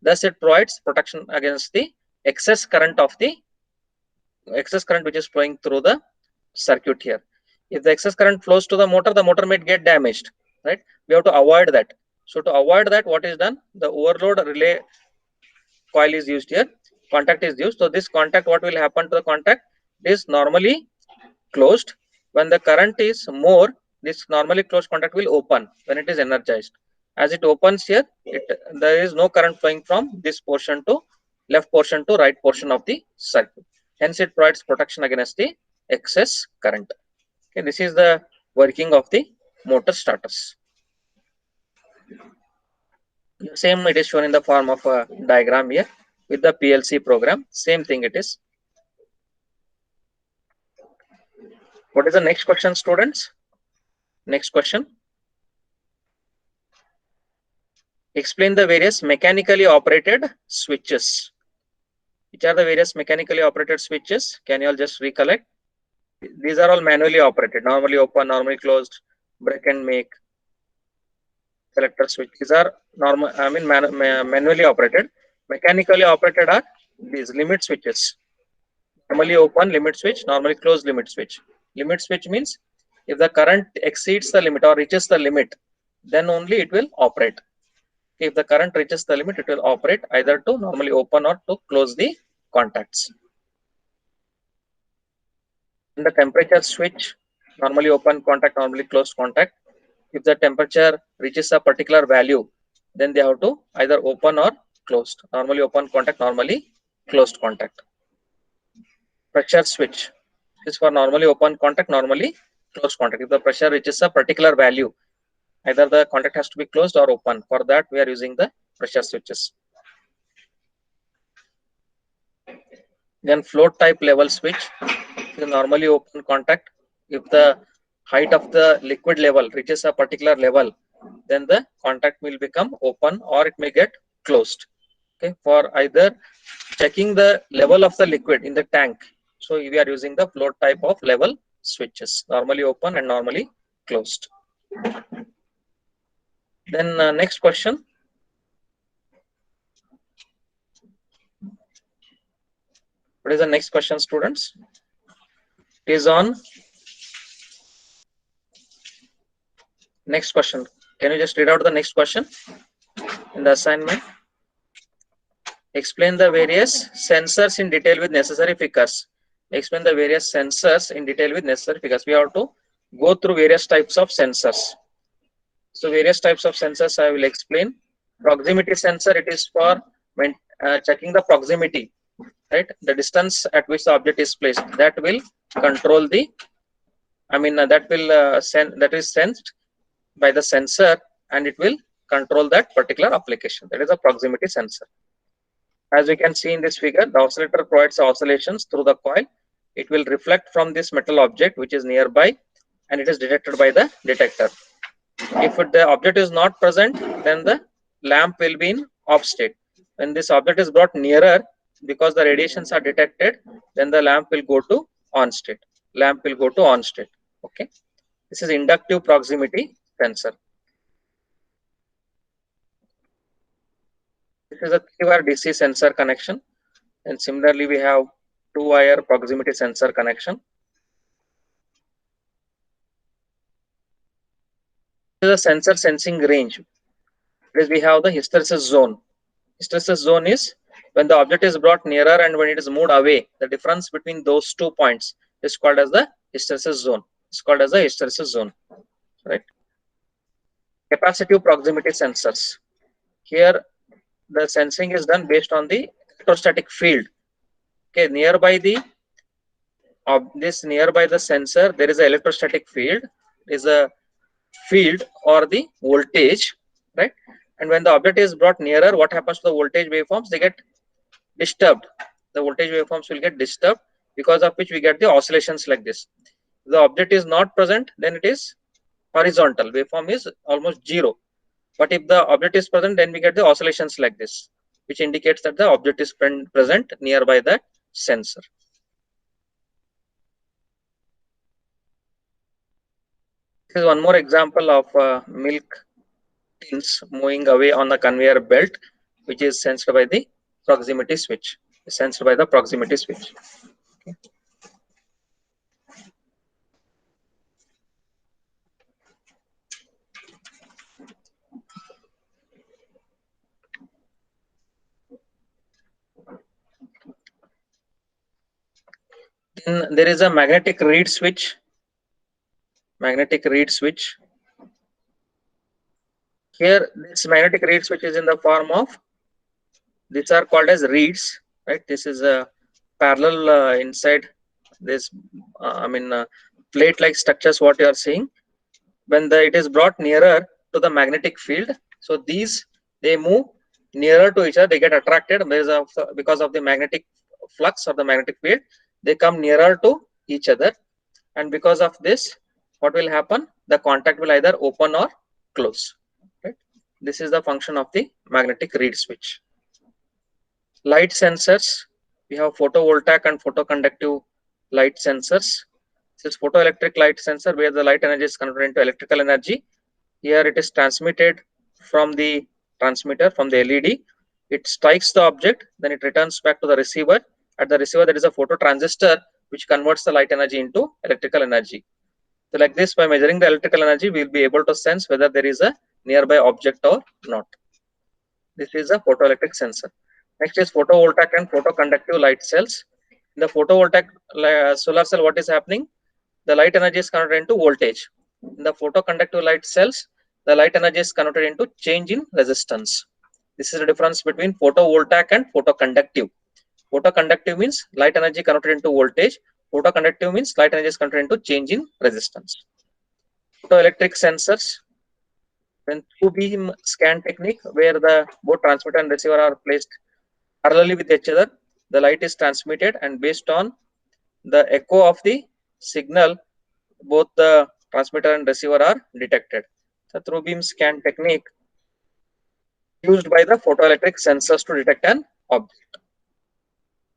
Thus, it provides protection against the excess current which is flowing through the circuit here. If the excess current flows to the motor may get damaged, right? We have to avoid that. So to avoid that, what is done? The overload relay coil is used here, contact is used. So this contact, what will happen to the contact? It is normally closed. When the current is more, this normally closed contact will open when it is energized. As it opens here, there is no current flowing from this portion to left portion to right portion of the circuit. Hence, it provides protection against the excess current. Okay, this is the working of the motor starters. Same, it is shown in the form of a diagram here with the PLC program. Same thing it is. What is the next question, students? Next question. Explain the various mechanically operated switches. Which are the various mechanically operated switches? Can you all just recollect? These are all manually operated, normally open, normally closed, break and make, selector switch. These are normal, manually operated. Mechanically operated are these limit switches. Normally open limit switch, normally closed limit switch. Limit switch means if the current exceeds the limit or reaches the limit, then only it will operate. If the current reaches the limit, it will operate either to normally open or to close the contacts. In the temperature switch, normally open contact, normally closed contact. If the temperature reaches a particular value, then they have to either open or closed. Normally open contact, normally closed contact. Pressure switch is for normally open contact, normally closed contact. If the pressure reaches a particular value, either the contact has to be closed or open. For that, we are using the pressure switches. Then float type level switch is normally open contact. If the height of the liquid level reaches a particular level, then the contact will become open or it may get closed. Okay, for either checking the level of the liquid in the tank, so we are using the float type of level switches, normally open and normally closed. Then next question. What is the next question, students? It is on next question. Can you just read out the next question in the assignment? Explain the various sensors in detail with necessary figures. Explain the various sensors in detail with necessary figures. We have to go through various types of sensors. So various types of sensors I will explain. Proximity sensor, it is for when checking the proximity, right? The distance at which the object is placed. That will control the, that will that is sensed by the sensor and it will control that particular application. That is a proximity sensor. As we can see in this figure, the oscillator provides oscillations through the coil. It will reflect from this metal object which is nearby and it is detected by the detector. If the object is not present, then the lamp will be in off state. When this object is brought nearer, because the radiations are detected, then the lamp will go to on state. Lamp will go to on state. Okay. This is inductive proximity sensor. This is a 3-wire DC sensor connection. And similarly, we have 2-wire proximity sensor connection. This is a sensor sensing range. Because we have the hysteresis zone. Hysteresis zone is when the object is brought nearer and when it is moved away. The difference between those 2 points is called as the hysteresis zone. It's called as the hysteresis zone, right? Capacitive proximity sensors. Here, the sensing is done based on the electrostatic field. Okay, nearby the sensor, there is an electrostatic field. Is a field or the voltage, right? And when the object is brought nearer, what happens to the voltage waveforms? They get disturbed. The voltage waveforms will get disturbed, because of which we get the oscillations like this. If the object is not present, then it is horizontal. Waveform is almost 0. But if the object is present, then we get the oscillations like this, which indicates that the object is present nearby the sensor. This is one more example of milk tins moving away on the conveyor belt, which is sensed by the proximity switch. Sensed by the proximity switch. Okay. Then there is a magnetic reed switch. Magnetic reed switch. Here, this magnetic reed switch is in the form of, these are called as reeds, right? This is a parallel inside this, plate-like structures. What you are seeing, when it is brought nearer to the magnetic field, so these they move nearer to each other. They get attracted because of the magnetic flux or the magnetic field. They come nearer to each other, and because of this, what will happen? The contact will either open or close. Right? This is the function of the magnetic reed switch. Light sensors. we have photovoltaic and photoconductive light sensors. This is photoelectric light sensor where the light energy is converted into electrical energy. Here it is transmitted from the transmitter, from the LED. It strikes the object, then it returns back to the receiver. At the receiver, there is a phototransistor which converts the light energy into electrical energy. So like this, by measuring the electrical energy, we will be able to sense whether there is a nearby object or not. This is a photoelectric sensor. Next is photovoltaic and photoconductive light cells. In the photovoltaic solar cell, what is happening? The light energy is converted into voltage. In the photoconductive light cells, the light energy is converted into change in resistance. This is the difference between photovoltaic and photoconductive. Photoconductive means light energy converted into voltage. Photoconductive means light energy is converted into change in resistance. Photoelectric sensors, when through beam scan technique, where the both transmitter and receiver are placed parallelly with each other, the light is transmitted, and based on the echo of the signal, both the transmitter and receiver are detected. The through beam scan technique used by the photoelectric sensors to detect an object.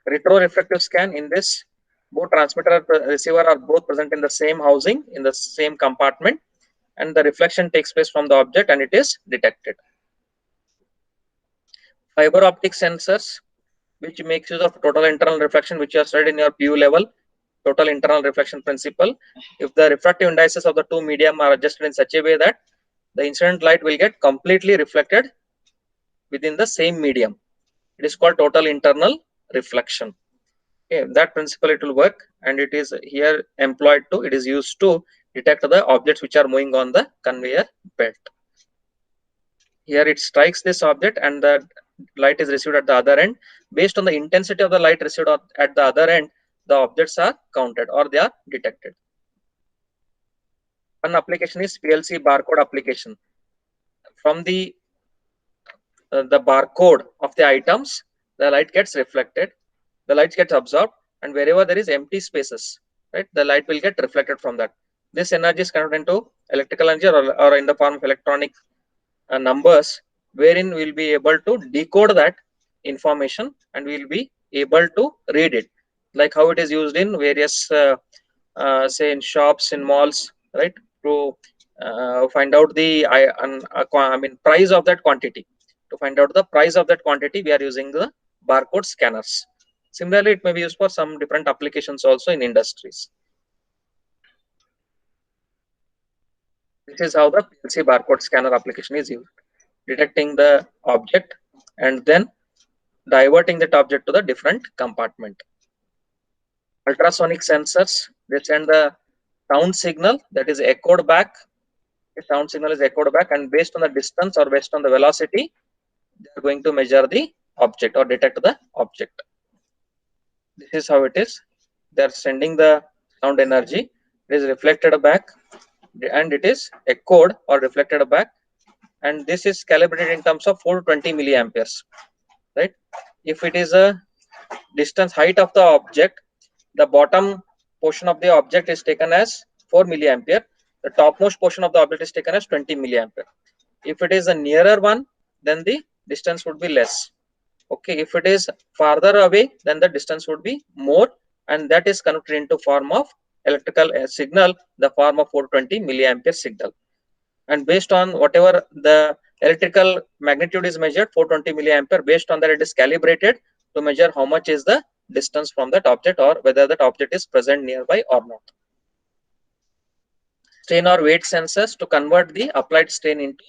Retroreflective scan, in this, both transmitter and receiver are both present in the same housing, in the same compartment, and the reflection takes place from the object and it is detected. Fiber optic sensors, which makes use of total internal reflection, which you have studied in your PU level, total internal reflection principle. If the refractive indices of the two medium are adjusted in such a way that the incident light will get completely reflected within the same medium, it is called total internal reflection. Okay, that principle it will work, and it is here employed to, it is used to detect the objects which are moving on the conveyor belt. Here it strikes this object and the light is received at the other end. Based on the intensity of the light received at the other end, the objects are counted or they are detected. One application is PLC barcode application. From the barcode of the items, the light gets reflected, the light gets absorbed, and wherever there is empty spaces, right, the light will get reflected from that. This energy is converted into electrical energy or in the form of electronic numbers, wherein we'll be able to decode that information and we'll be able to read it, like how it is used in various say in shops, in malls, right, to find out the price of that quantity. To find out the price of that quantity, we are using the barcode scanners. Similarly, it may be used for some different applications also in industries. This is how the PLC barcode scanner application is used, detecting the object and then diverting that object to the different compartment. Ultrasonic sensors, they send the sound signal that is echoed back. The sound signal is echoed back, and based on the distance or based on the velocity, they are going to measure the object or detect the object. This is how it is. They are sending the sound energy, it is reflected back, and it is echoed or reflected back, and this is calibrated in terms of 420 milliamperes, right? If it is a distance height of the object, the bottom portion of the object is taken as 4 milliampere, the topmost portion of the object is taken as 20 milliampere. If it is a nearer one, then the distance would be less. Okay, if it is farther away, then the distance would be more, and that is converted into form of electrical signal, the form of 420 milliampere signal. And based on whatever the electrical magnitude is measured, 420 milliampere, based on that it is calibrated to measure how much is the distance from that object or whether that object is present nearby or not. Strain or weight sensors, to convert the applied strain into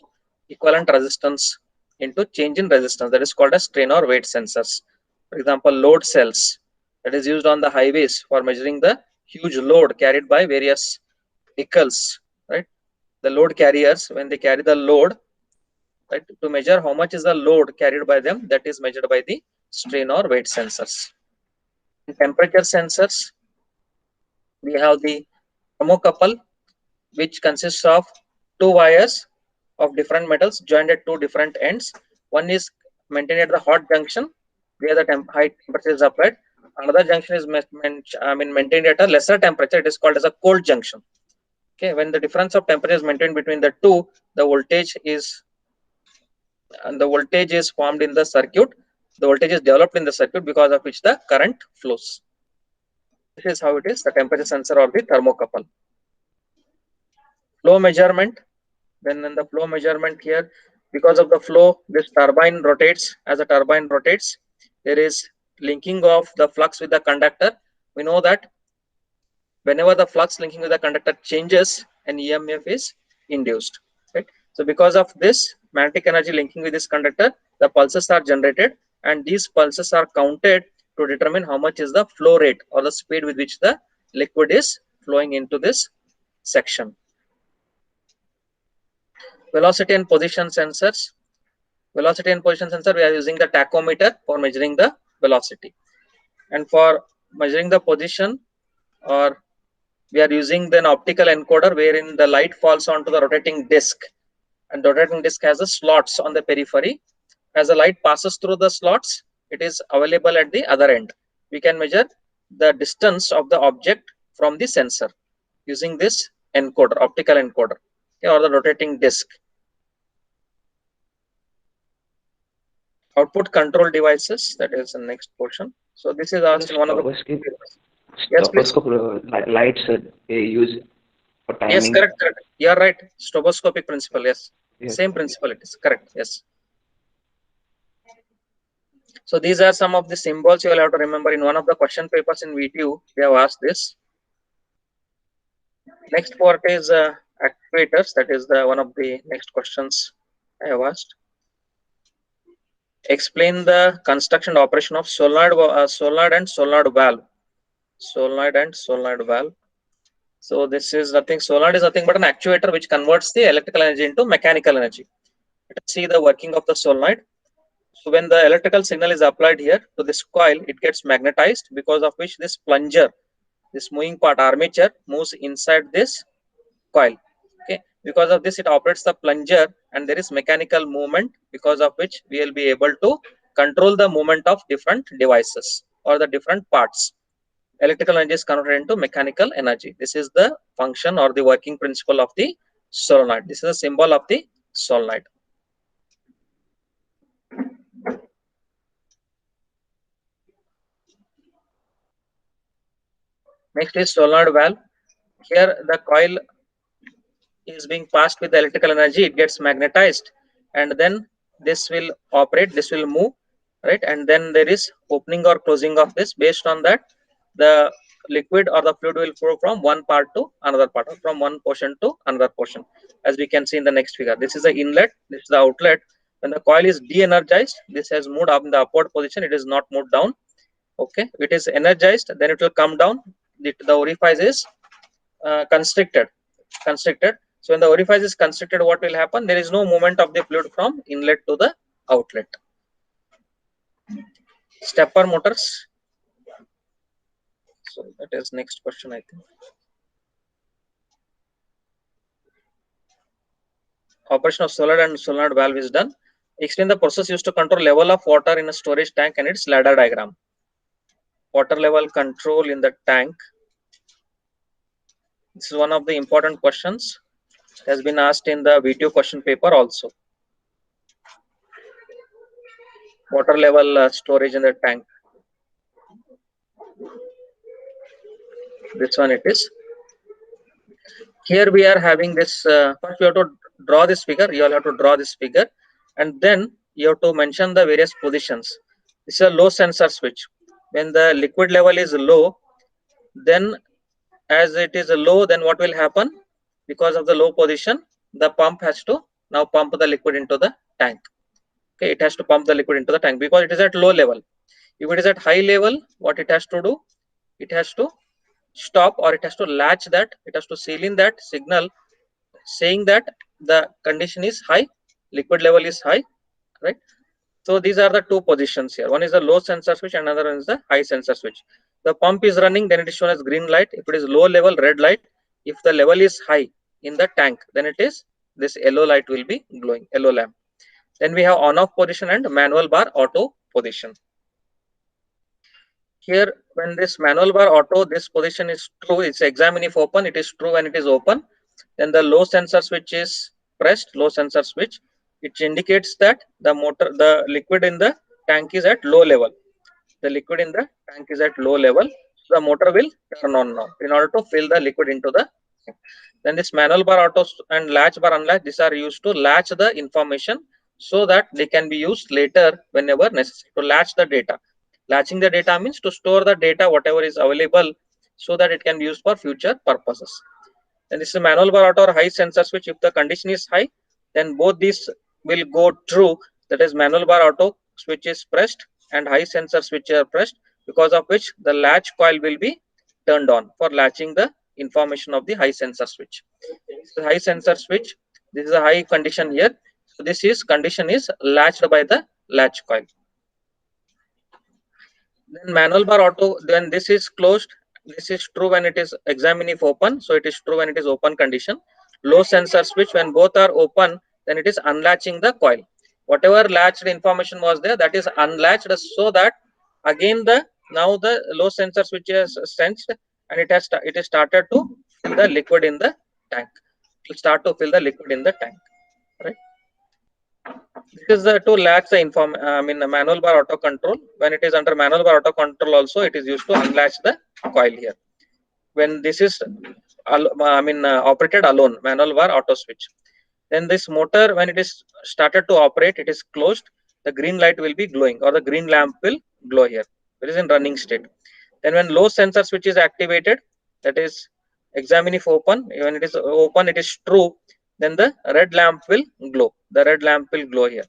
equivalent resistance into change in resistance, that is called as strain or weight sensors. For example, load cells, that is used on the highways for measuring the huge load carried by various vehicles, right? The load carriers, when they carry the load, right, to measure how much is the load carried by them, that is measured by the strain or weight sensors. In temperature sensors, we have the thermocouple, which consists of two wires of different metals joined at two different ends. One is maintained at the hot junction where the high temperature is applied. Another junction is maintained at a lesser temperature. It is called as a cold junction. Okay, when the difference of temperature is maintained between the two, the voltage is formed in the circuit, The voltage is developed in the circuit because of which the current flows. This is how it is, the temperature sensor or the thermocouple. Flow measurement. Then in the flow measurement here, because of the flow, this turbine rotates. As the turbine rotates, there is linking of the flux with the conductor. We know that whenever the flux linking with the conductor changes, an EMF is induced. Right? So because of this magnetic energy linking with this conductor, the pulses are generated, and these pulses are counted to determine how much is the flow rate or the speed with which the liquid is flowing into this section. Velocity and position sensors. Velocity and position sensor, we are using the tachometer for measuring the velocity, and for measuring the position, or we are using then optical encoder wherein the light falls onto the rotating disc, and the rotating disc has the slots on the periphery. As the light passes through the slots, it is available at the other end. We can measure the distance of the object from the sensor using this encoder, optical encoder, okay, or the rotating disc. Output control devices, that is the next portion. So this is asked in one of the papers. Yes, please. Lights they use for timing. Yes, correct. You are right. Stroboscopic principle. Yes. Yes. Same principle. It is correct. Yes. So these are some of the symbols you will have to remember. In one of the question papers in VTU, they have asked this. Next part is actuators. That is the one of the next questions I have asked. Explain the construction and operation of solenoid and solenoid valve. Solenoid and solenoid valve. So this is nothing. Solenoid is nothing but an actuator which converts the electrical energy into mechanical energy. Let us see the working of the solenoid. So when the electrical signal is applied here to this coil, it gets magnetized, because of which this plunger, this moving part armature, moves inside this coil. Okay, because of this it operates the plunger, and there is mechanical movement, because of which we will be able to control the movement of different devices or the different parts. Electrical energy is converted into mechanical energy. This is the function or the working principle of the solenoid. This is a symbol of the solenoid. Next is solenoid valve. Here the coil is being passed with the electrical energy, it gets magnetized, and then this will operate, this will move, right? And then there is opening or closing of this. Based on that, the liquid or the fluid will flow from one part to another part, or from one portion to another portion, as we can see in the next figure. This is the inlet, this is the outlet. When the coil is de-energized, this has moved up in the upward position, it is not moved down. Okay, it is energized, then it will come down. The orifice is constricted. So when the orifice is constricted, what will happen? There is no movement of the fluid from inlet to the outlet. Stepper motors. So that is next question, I think. Operation of solenoid and solenoid valve is done. Explain the process used to control level of water in a storage tank and its ladder diagram. Water level control in the tank. This is one of the important questions. It has been asked in the VTU question paper also. Water level storage in the tank. This one it is. Here we are having this. First, you have to draw this figure. You all have to draw this figure, and then you have to mention the various positions. This is a low sensor switch. When the liquid level is low, then as it is low, then what will happen? Because of the low position, the pump has to now pump the liquid into the tank. Okay, it has to pump the liquid into the tank because it is at low level. If it is at high level, what it has to do? It has to stop, or it has to latch that. It has to seal in that signal saying that the condition is high, liquid level is high, right? So these are the two positions here. One is the low sensor switch, another one is the high sensor switch. The pump is running, then it is shown as green light. If it is low level, red light. If the level is high in the tank, then it is this yellow light will be glowing, yellow lamp. Then we have on off position and manual bar auto position. Here, when this manual bar auto, this position is true, it's examine if open, it is true when it is open. Then the low sensor switch is pressed, low sensor switch. It indicates that the motor, the liquid in the tank is at low level. The liquid in the tank is at low level. The motor will turn on now in order to fill the liquid into the tank. Then this manual bar auto and latch bar unlatch, these are used to latch the information so that they can be used later whenever necessary to latch the data. Latching the data means to store the data whatever is available so that it can be used for future purposes. And this is manual bar auto or high sensor switch. If the condition is high, then both these will go true. That is manual bar auto switch is pressed and high sensor switch are pressed, because of which the latch coil will be turned on for latching the information of the high sensor switch. So high sensor switch, this is a high condition here. So this is condition is latched by the latch coil. Then manual bar auto, then this is closed. This is true when it is examine if open. So it is true when it is open condition. Low sensor switch, when both are open, then it is unlatching the coil. Whatever latched information was there, that is unlatched, so that again the now the low sensor switch is sensed and it is started to fill the liquid in the tank. It will start to fill the liquid in the tank. Right. This is to latch the the manual bar auto control. When it is under manual bar auto control, also it is used to unlatch the coil here. When this is operated alone, manual bar auto switch. Then this motor, when it is started to operate, it is closed. The green light will be glowing, or the green lamp will glow here. It is in running state. Then when low sensor switch is activated, that is examine if open. When it is open, it is true. Then the red lamp will glow. The red lamp will glow here.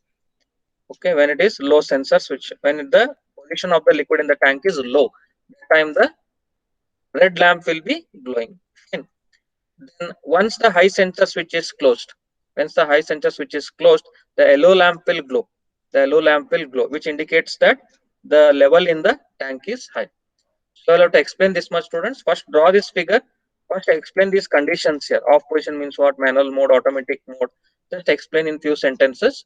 Okay, when it is low sensor switch, when the position of the liquid in the tank is low, that time the red lamp will be glowing. Fine. Then once the high sensor switch is closed, once the high sensor switch is closed, the yellow lamp will glow. The yellow lamp will glow, which indicates that the level in the tank is high. So I'll have to explain this much, students. First, draw this figure. First, I explain these conditions here. Off position means what? Manual mode, automatic mode. Just explain in few sentences.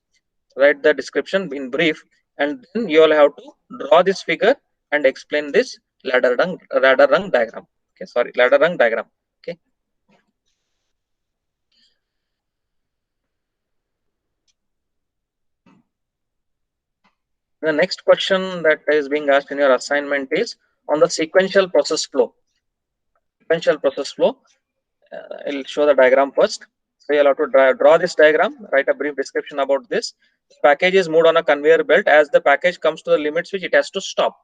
Write the description in brief, and then you all have to draw this figure and explain this ladder rung diagram. Okay, sorry, ladder rung diagram. Okay. The next question that is being asked in your assignment is on the sequential process flow. Sequential process flow. I'll show the diagram first. So you'll have to draw this diagram, write a brief description about this. The package is moved on a conveyor belt. As the package comes to the limit switch, it has to stop.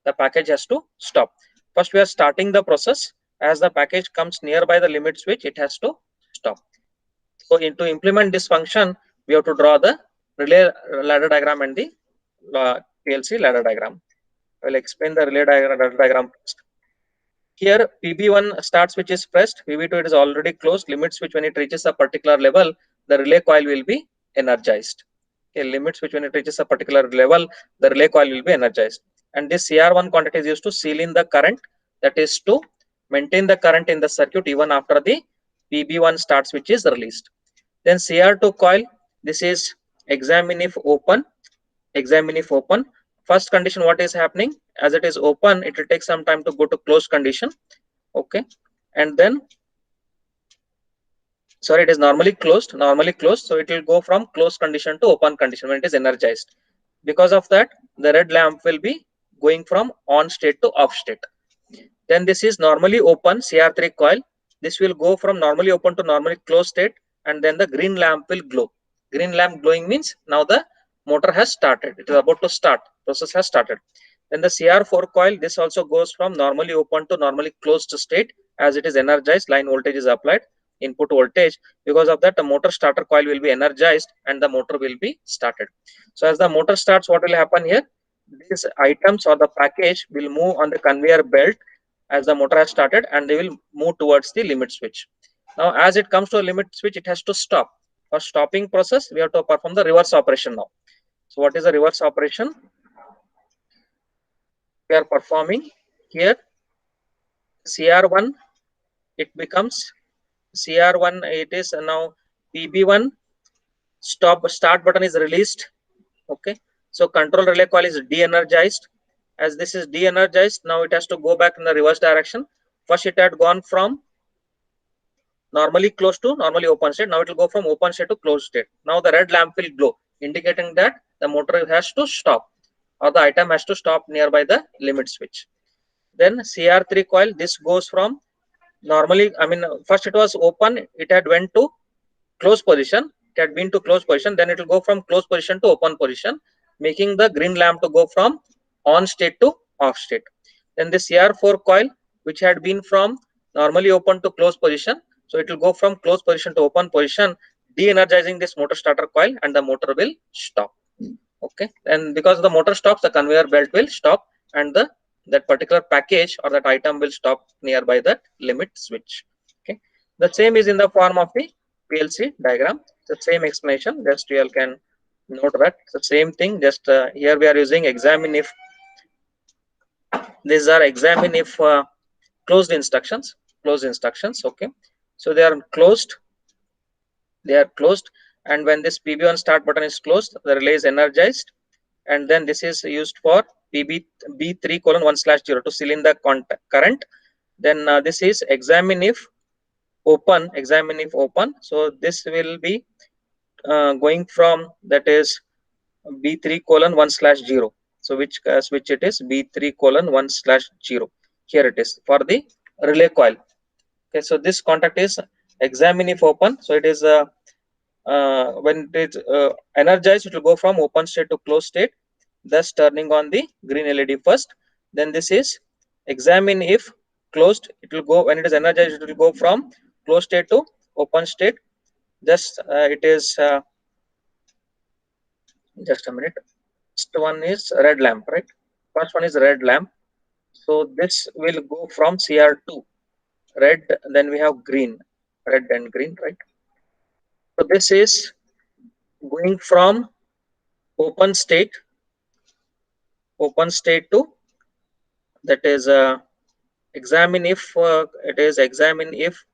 The package has to stop. First, we are starting the process. As the package comes nearby the limit switch, it has to stop. So to implement this function, we have to draw the relay ladder diagram and the PLC ladder diagram. I will explain the relay diagram first. Here PB1 start switch is pressed, PB2 it is already closed. Limit switch, when it reaches a particular level, the relay coil will be energized. Okay, limit switch, when it reaches a particular level, the relay coil will be energized. And this CR1 quantity is used to seal in the current, that is to maintain the current in the circuit even after the PB1 start switch is released. Then CR2 coil, this is examine if open. Examine if open. First condition, what is happening? As it is open, it will take some time to go to closed condition. Okay, and then sorry, it is normally closed, so it will go from closed condition to open condition when it is energized. Because of that, the red lamp will be going from on state to off state. Then this is normally open CR3 coil. This will go from normally open to normally closed state, and then the green lamp will glow. Green lamp glowing means now the motor has started. It is about to start. Process has started. Then the CR4 coil, this also goes from normally open to normally closed state. As it is energized, line voltage is applied, input voltage. Because of that, the motor starter coil will be energized and the motor will be started. So as the motor starts, what will happen here? These items or the package will move on the conveyor belt as the motor has started, and they will move towards the limit switch. Now as it comes to a limit switch, it has to stop. For stopping process, we have to perform the reverse operation now. So what is the reverse operation? We are performing here CR1, it becomes CR1, it is now PB1 start button is released. Okay, so control relay coil is de-energized. As this is de-energized, now it has to go back in the reverse direction. First it had gone from normally closed to normally open state. Now it will go from open state to closed state. Now the red lamp will glow, indicating that the motor has to stop. or the item has to stop nearby the limit switch. Then CR3 coil, this goes from normally, I mean, first it was open, it had went to close position, it had been to close position, then it will go from close position to open position, making the green lamp to go from on state to off state. Then the CR4 coil, which had been from normally open to close position, so it will go from close position to open position, de-energizing this motor starter coil, and the motor will stop. Okay, and because the motor stops, the conveyor belt will stop, and that particular package or that item will stop nearby that limit switch. Okay, the same is in the form of the PLC diagram. The same explanation, just you all can note that it's the same thing, just here we are using examine if. These are examine if closed instructions. Okay, so they are closed, and when this PB1 start button is closed, the relay is energized, and then this is used for B3 colon 1/0 to seal in the current. Then this is examine if open. So this will be going from, that is B3 colon 1/0. So which switch it is? B3 colon 1/0. Here it is for the relay coil. Okay, so this contact is examine if open. So it is when it is energized, it will go from open state to closed state, thus turning on the green LED first. Then this is examine if closed. It will go, when it is energized, it will go from closed state to open state. Just it is just a minute. First one is red lamp, right? First one is red lamp. So this will go from CR2 red, then we have green, red and green, right? So this is going from open state to, that is examine if it is examine if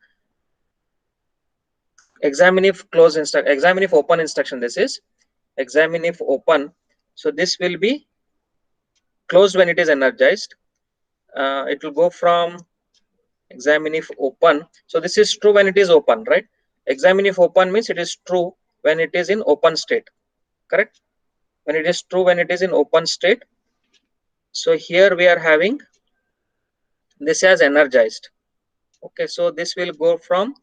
close instruction, examine if open instruction. This is examine if open. So this will be closed when it is energized. It will go from examine if open. So this is true when it is open, right? Examine if open means it is true when it is in open state, correct? When it is true when it is in open state. So here we are having this as energized. Okay, so this will go from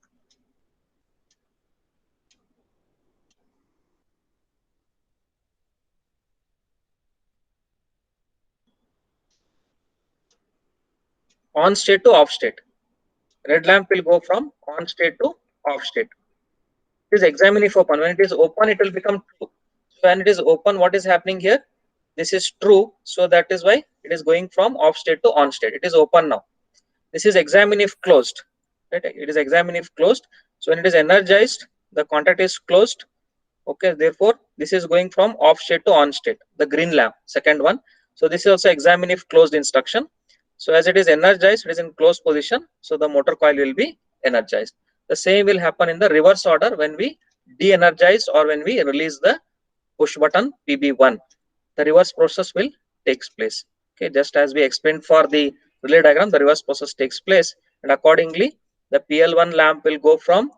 on state to off state. Red lamp will go from on state to off state. It is examine if open. When it is open, it will become true. So when it is open, what is happening here? This is true. So that is why it is going from off state to on state. It is open now. This is examine if closed. Right? It is examine if closed. So when it is energized, the contact is closed. Okay, therefore this is going from off state to on state. The green lamp, second one. So this is also examine if closed instruction. So as it is energized, it is in closed position. So the motor coil will be energized. The same will happen in the reverse order when we de-energize or when we release the push button PB1. The reverse process will takes place. Okay, just as we explained for the relay diagram, the reverse process takes place, and accordingly the PL1 lamp will go from,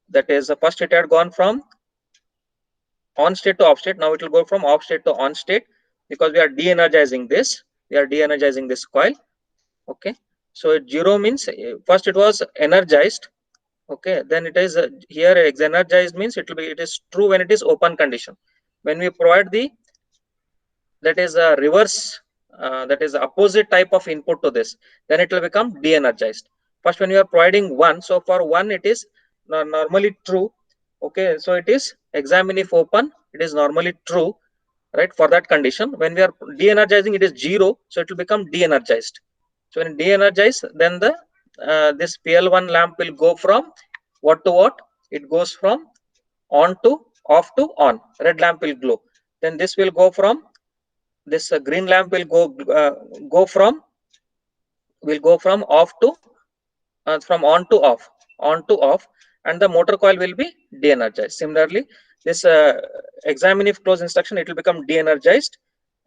that is first it had gone from on state to off state. Now it will go from off state to on state because we are de-energizing this. We are de-energizing this coil. Okay, so 0 means first it was energized. Okay, then it is here energized means it will be, it is true when it is open condition. When we provide the, that is a reverse, that is opposite type of input to this, then it will become de-energized. First when you are providing 1, so for 1 it is normally true. Okay, so it is examine if open, it is normally true, right? For that condition, when we are de-energizing, it is 0, so it will become de-energized. So when de-energize, then the this PL1 lamp will go from what to what? It goes from on to off to on. Red lamp will glow. Then this will go from, this green lamp will go from off to from on to off, and the motor coil will be de-energized. Similarly, this examine if close instruction, it will become de-energized,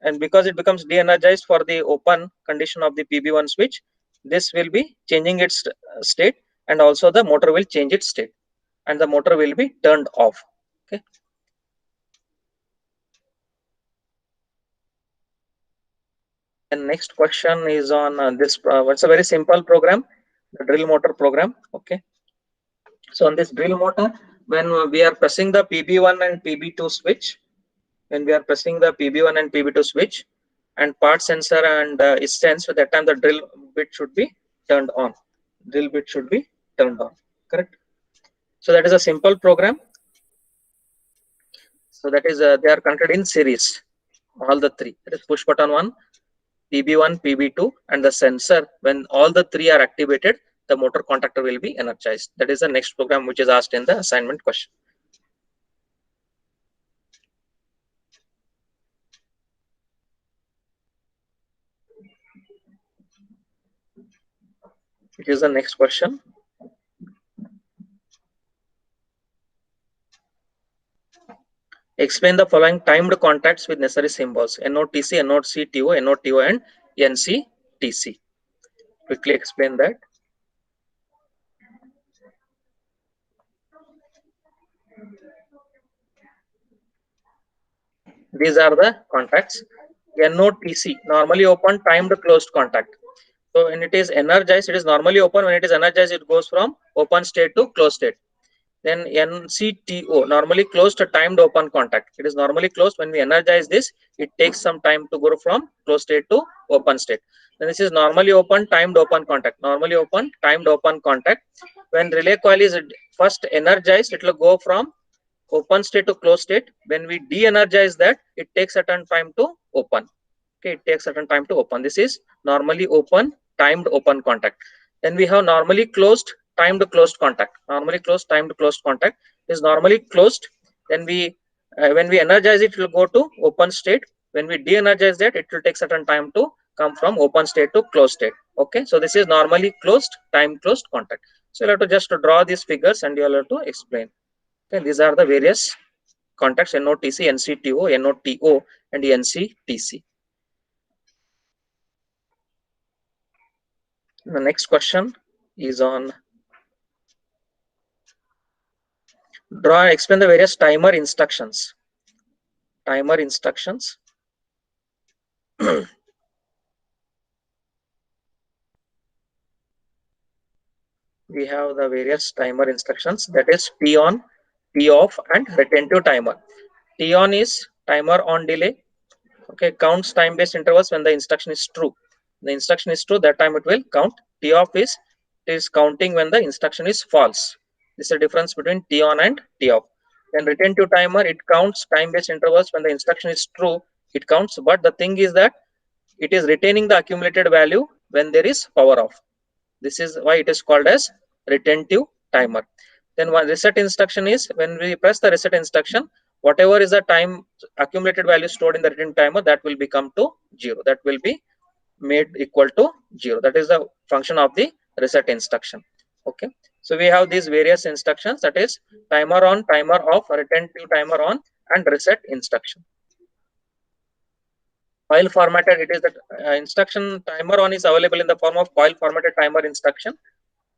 and because it becomes de-energized for the open condition of the PB1 switch, this will be changing its state, and also the motor will change its state, and the motor will be turned off. Okay. And next question is on this. It's a very simple program, the drill motor program. Okay. So on this drill motor, when we are pressing the PB1 and PB2 switch, when we are pressing the PB1 and PB2 switch, and part sensor and is sensed, at that time the drill bit should be turned on. Drill bit should be turned on. Correct. So that is a simple program. So that is they are connected in series. All the three. That is push button 1, PB1, PB2, and the sensor. When all the three are activated, the motor contactor will be energized. That is the next program which is asked in the assignment question. It is the next question. Explain the following timed contacts with necessary symbols: NOTC, NOCTO, NOTO, and NCTC. Quickly explain that. These are the contacts. NOTC, normally open, timed closed contact. So when it is energized, it is normally open. When it is energized, it goes from open state to closed state. Then NCTO, normally closed, timed open contact. It is normally closed. When we energize this, it takes some time to go from closed state to open state. Then this is normally open, timed open contact. Normally open, timed open contact. When relay coil is first energized, it will go from open state to closed state. When we de-energize that, it takes certain time to open. Okay, it takes certain time to open. This is normally open, timed open contact. Then we have normally closed, timed closed contact. Normally closed, timed closed contact is normally closed. Then when we energize it, it will go to open state. When we de-energize that, it will take certain time to come from open state to closed state. Okay, so this is normally closed, time closed contact. So you have to just draw these figures and you will have to explain. Okay, these are the various contacts: NOTC, NCTO, NOTO, and NCTC. The next question is on draw and explain the various timer instructions. Timer instructions. We have the various timer instructions, that is T on, T off, and retentive timer. T on is timer on delay. Okay, counts time based intervals when the instruction is true. The instruction is true, that time it will count. T off is counting when the instruction is false. This is the difference between T on and T off. Then retentive timer, it counts time based intervals when the instruction is true, it counts, but the thing is that it is retaining the accumulated value when there is power off. This is why it is called as retentive timer. Then one reset instruction is when we press the reset instruction, whatever is the time accumulated value stored in the retentive timer, that will become to 0. That will be made equal to 0. That is the function of the reset instruction. Okay, so we have these various instructions, that is timer on, timer off, retentive timer on, and reset instruction. Coil formatted, it is the instruction timer on is available in the form of coil formatted timer instruction.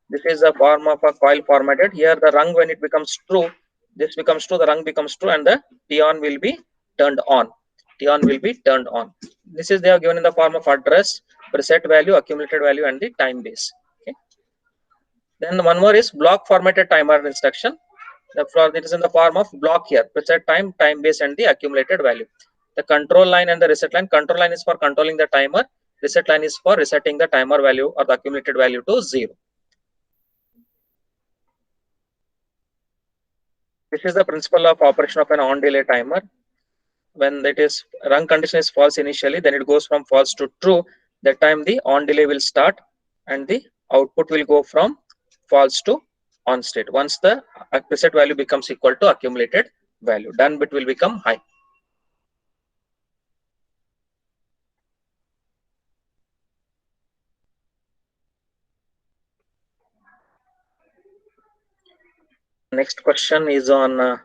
This is a form of a coil formatted. Here the rung, when it becomes true, this becomes true, the rung becomes true, and the T on will be turned on. T on will be turned on. This is they are given in the form of address, preset value, accumulated value, and the time base. Okay. Then one more is block formatted timer instruction. It is in the form of block here, preset time, time base, and the accumulated value. The control line and the reset line. Control line is for controlling the timer. Reset line is for resetting the timer value or the accumulated value to 0. This is the principle of operation of an on delay timer. When it is rung condition is false initially, then it goes from false to true. That time the on delay will start and the output will go from false to on state. Once the preset value becomes equal to accumulated value, done bit will become high. Next question is on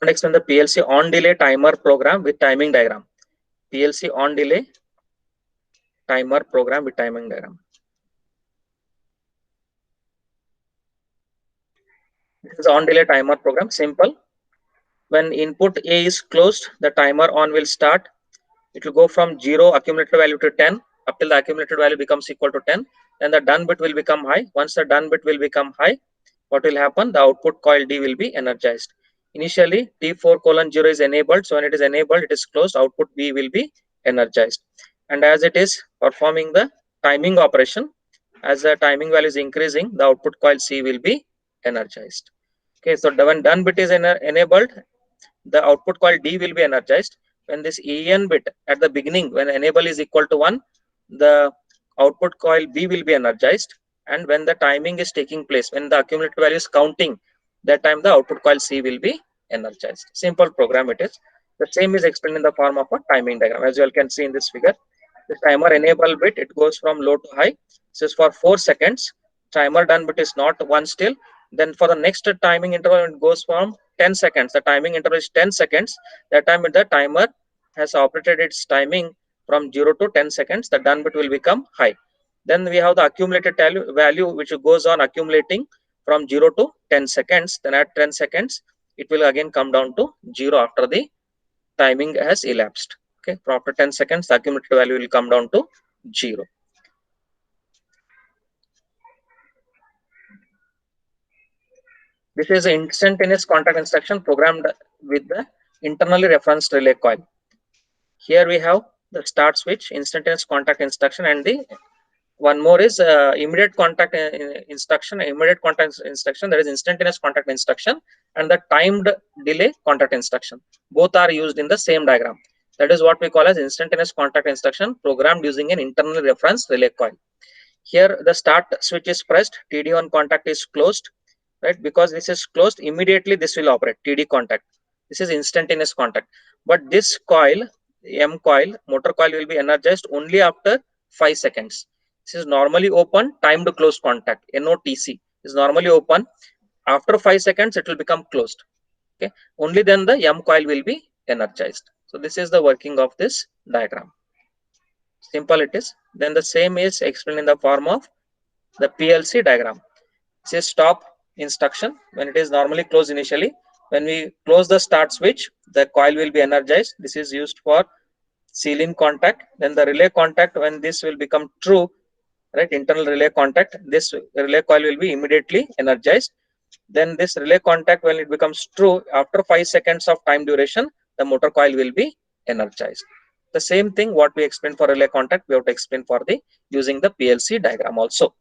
explain the PLC on delay timer program with timing diagram. PLC on delay timer program with timing diagram. This is on delay timer program. Simple. When input A is closed, the timer on will start. it will go from 0 accumulated value to 10 up till the accumulated value becomes equal to 10. Then the done bit will become high. Once the done bit will become high, what will happen? The output coil D will be energized. Initially T4:0 is enabled, so when it is enabled, it is closed, output B will be energized. And as it is performing the timing operation, as the timing value is increasing, the output coil C will be energized. Okay, so when done bit is enabled, the output coil D will be energized. When this EN bit at the beginning, when enable is equal to 1, the output coil B will be energized. And when the timing is taking place, when the accumulated value is counting, that time the output coil C will be energized. Simple program it is. The same is explained in the form of a timing diagram. As you all can see in this figure, the timer enable bit, it goes from low to high. This is for 4 seconds. Timer done bit is not 1 still. Then for the next timing interval, it goes from 10 seconds. The timing interval is 10 seconds. That time the timer has operated its timing from 0 to 10 seconds. The done bit will become high. Then we have the accumulated value which goes on accumulating from 0 to 10 seconds. Then at 10 seconds, it will again come down to 0 after the timing has elapsed. Okay, for after 10 seconds, the accumulated value will come down to 0. This is an instantaneous contact instruction programmed with the internally referenced relay coil. Here we have the start switch, instantaneous contact instruction, and the one more is immediate contact instruction. Immediate contact instruction, there is instantaneous contact instruction and the timed delay contact instruction. Both are used in the same diagram. That is what we call as instantaneous contact instruction programmed using an internal reference relay coil. Here the start switch is pressed, TD1 contact is closed, right? Because this is closed, immediately this will operate, TD contact. This is instantaneous contact. But this coil, M coil, motor coil will be energized only after 5 seconds. This is normally open, timed closed contact, NOTC is normally open. After 5 seconds, it will become closed. Okay, only then the M coil will be energized. So this is the working of this diagram. Simple it is. Then the same is explained in the form of the PLC diagram. This is stop instruction. When it is normally closed initially, when we close the start switch, the coil will be energized. This is used for seal-in contact. Then the relay contact, when this will become true, right, internal relay contact, this relay coil will be immediately energized. Then this relay contact, when it becomes true, after 5 seconds of time duration, the motor coil will be energized. The same thing what we explained for relay contact, we have to explain for the using the PLC diagram also.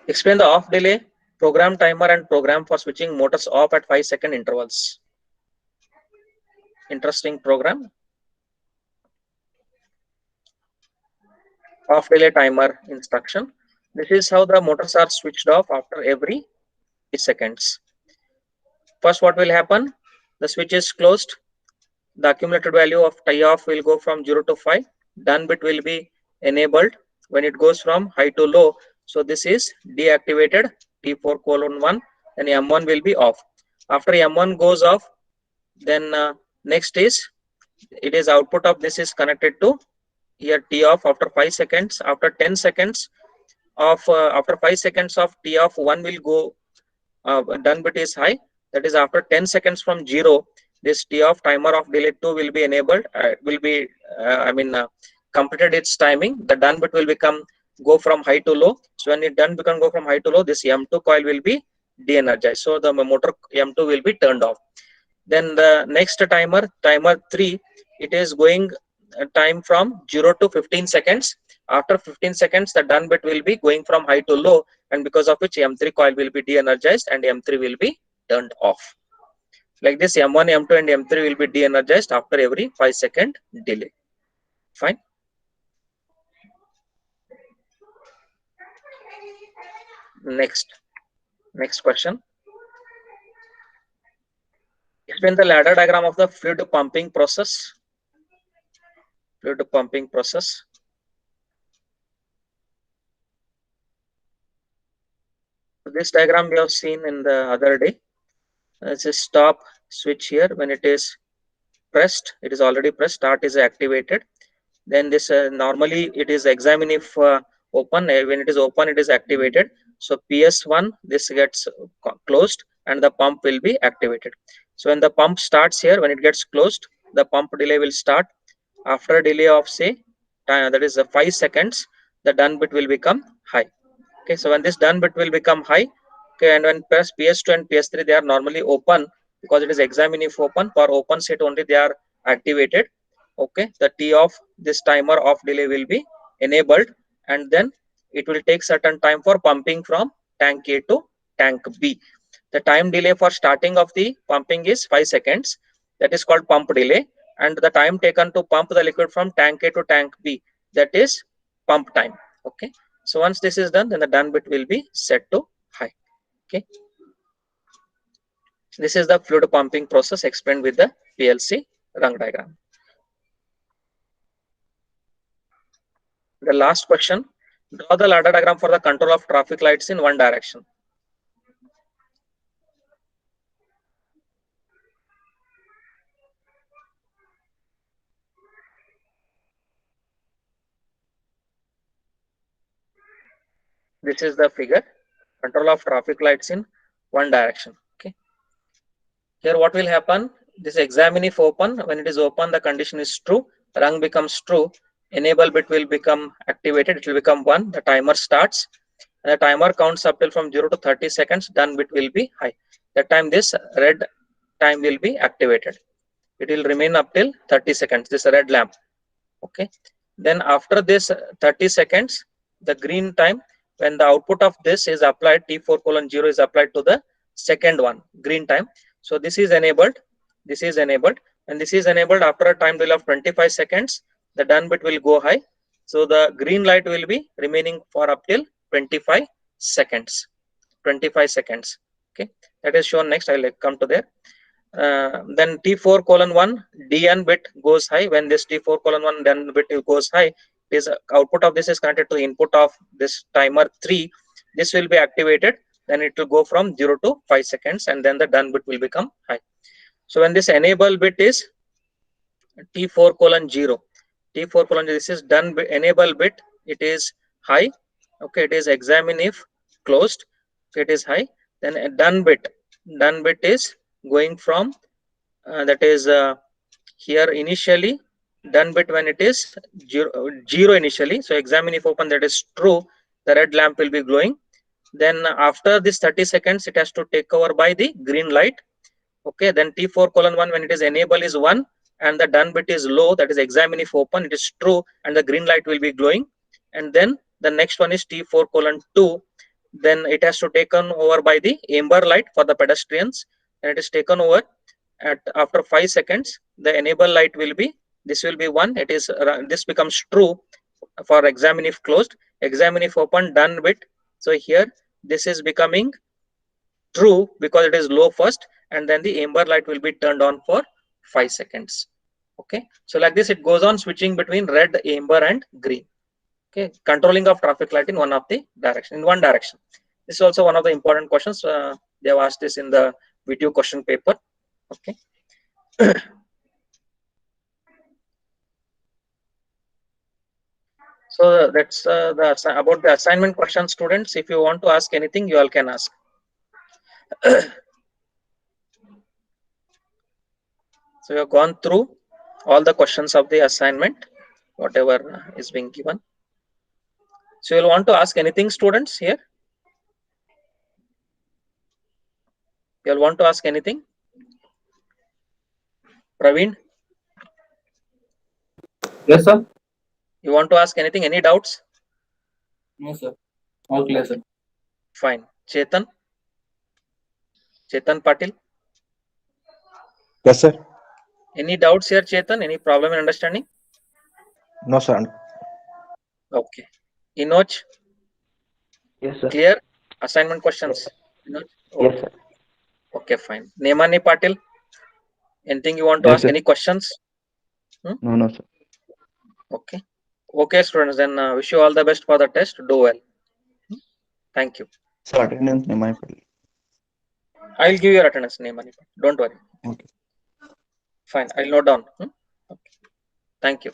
Explain the off delay, program timer and program for switching motors off at 5-second intervals. Interesting program. Off delay timer instruction. This is how the motors are switched off after every 8 seconds. First, what will happen? The switch is closed. The accumulated value of tie off will go from 0 to 5. Done bit will be enabled when it goes from high to low. So this is deactivated, T4:1, then M1 will be off. After M1 goes off, then next is, it is output of this is connected to here T off after 5 seconds. After 10 seconds of after 5 seconds of T off, 1 will go, done bit is high. That is after 10 seconds from 0, this T off timer of delay 2 will be enabled, will be completed its timing. The done bit will become go from high to low. So when it done become go from high to low, this M2 coil will be de-energized. So the motor M2 will be turned off. Then the next timer 3, it is going time from 0 to 15 seconds. After 15 seconds, the done bit will be going from high to low, and because of which M3 coil will be de-energized and M3 will be turned off. Like this, M1, M2 and M3 will be de-energized after every 5-second delay. Fine. Next question. Explain the ladder diagram of the fluid pumping process. Fluid pumping process. This diagram we have seen in the other day. It's a stop switch here. When it is pressed, it is already pressed, start is activated. Then this normally it is examine if open. When it is open, it is activated. So PS1, this gets closed and the pump will be activated. So when the pump starts here, when it gets closed, the pump delay will start. After a delay of say that is 5 seconds, the done bit will become high. Okay, so when this done bit will become high, okay, and when PS2 and PS3 they are normally open, because it is examine if open. For open set only they are activated. Okay, the T of this timer of delay will be enabled, and then it will take certain time for pumping from tank A to tank B. The time delay for starting of the pumping is 5 seconds. That is called pump delay. And the time taken to pump the liquid from tank A to tank B, that is pump time. Okay. So once this is done, then the done bit will be set to high. Okay. This is the fluid pumping process explained with the PLC rung diagram. The last question, draw the ladder diagram for the control of traffic lights in one direction. This is the figure, control of traffic lights in one direction. Okay. Here what will happen, this examine if open, when it is open the condition is true, rung becomes true, enable bit will become activated, it will become 1, the timer starts, and the timer counts up till from 0 to 30 seconds, done bit will be high. That time this red time will be activated, it will remain up till 30 seconds, this red lamp. Okay, then after this 30 seconds, the green time, when the output of this is applied, T4:0 is applied to the second one, green time. So this is enabled, this is enabled, and this is enabled after a time delay of 25 seconds, the done bit will go high. So the green light will be remaining for up till 25 seconds. 25 seconds. Okay, that is shown next. I will come to there. Then T4:1 DN bit goes high. When this T4:1 DN bit goes high, this output of this is connected to the input of this timer 3. This will be activated. Then it will go from 0 to 5 seconds, and then the done bit will become high. So when this enable bit is T4:0, T4:0, this is done bit, enable bit, it is high. Okay, it is examine if closed, so it is high. Then a done bit is going from that is here initially done bit when it is 0 initially. So examine if open, that is true, the red lamp will be glowing. Then after this 30 seconds, it has to take over by the green light. Okay, then T4:1 when it is enable is 1 and the done bit is low, that is examine if open, it is true and the green light will be glowing. And then the next one is T4:2, then it has to taken over by the amber light for the pedestrians, and it is taken over at after 5 seconds. The enable light will be, this will be 1, it is this becomes true for examine if closed, examine if open, done bit. So here this is becoming true because it is low first, and then the amber light will be turned on for 5 seconds. Okay, so like this it goes on switching between red, amber and green. Okay, controlling of traffic light in one of the direction, in one direction. This is also one of the important questions. They have asked this in the video question paper. Okay. So that's about the assignment question, students. If you want to ask anything, you all can ask. So we have gone through all the questions of the assignment, whatever is being given. So you'll want to ask anything, students, here? You'll want to ask anything? Praveen? Yes, sir. You want to ask anything? Any doubts? No, sir. All clear, sir. Fine. Chetan? Chetan Patil? Yes, sir. Any doubts here, Chetan? Any problem in understanding? No, sir. Okay. Inoj? Yes, sir. Clear? Assignment questions? Inoj? Yes, Okay. sir. Okay, fine. Nemani Patil? Anything you want to Yes, ask? sir. Any questions? No, sir. Okay. Okay, students. Then wish you all the best for the test. Do well. Thank you. Sir, attendance name I put. I'll give your attendance name. Don't worry. Okay. Fine. I'll note down. Okay. Thank you.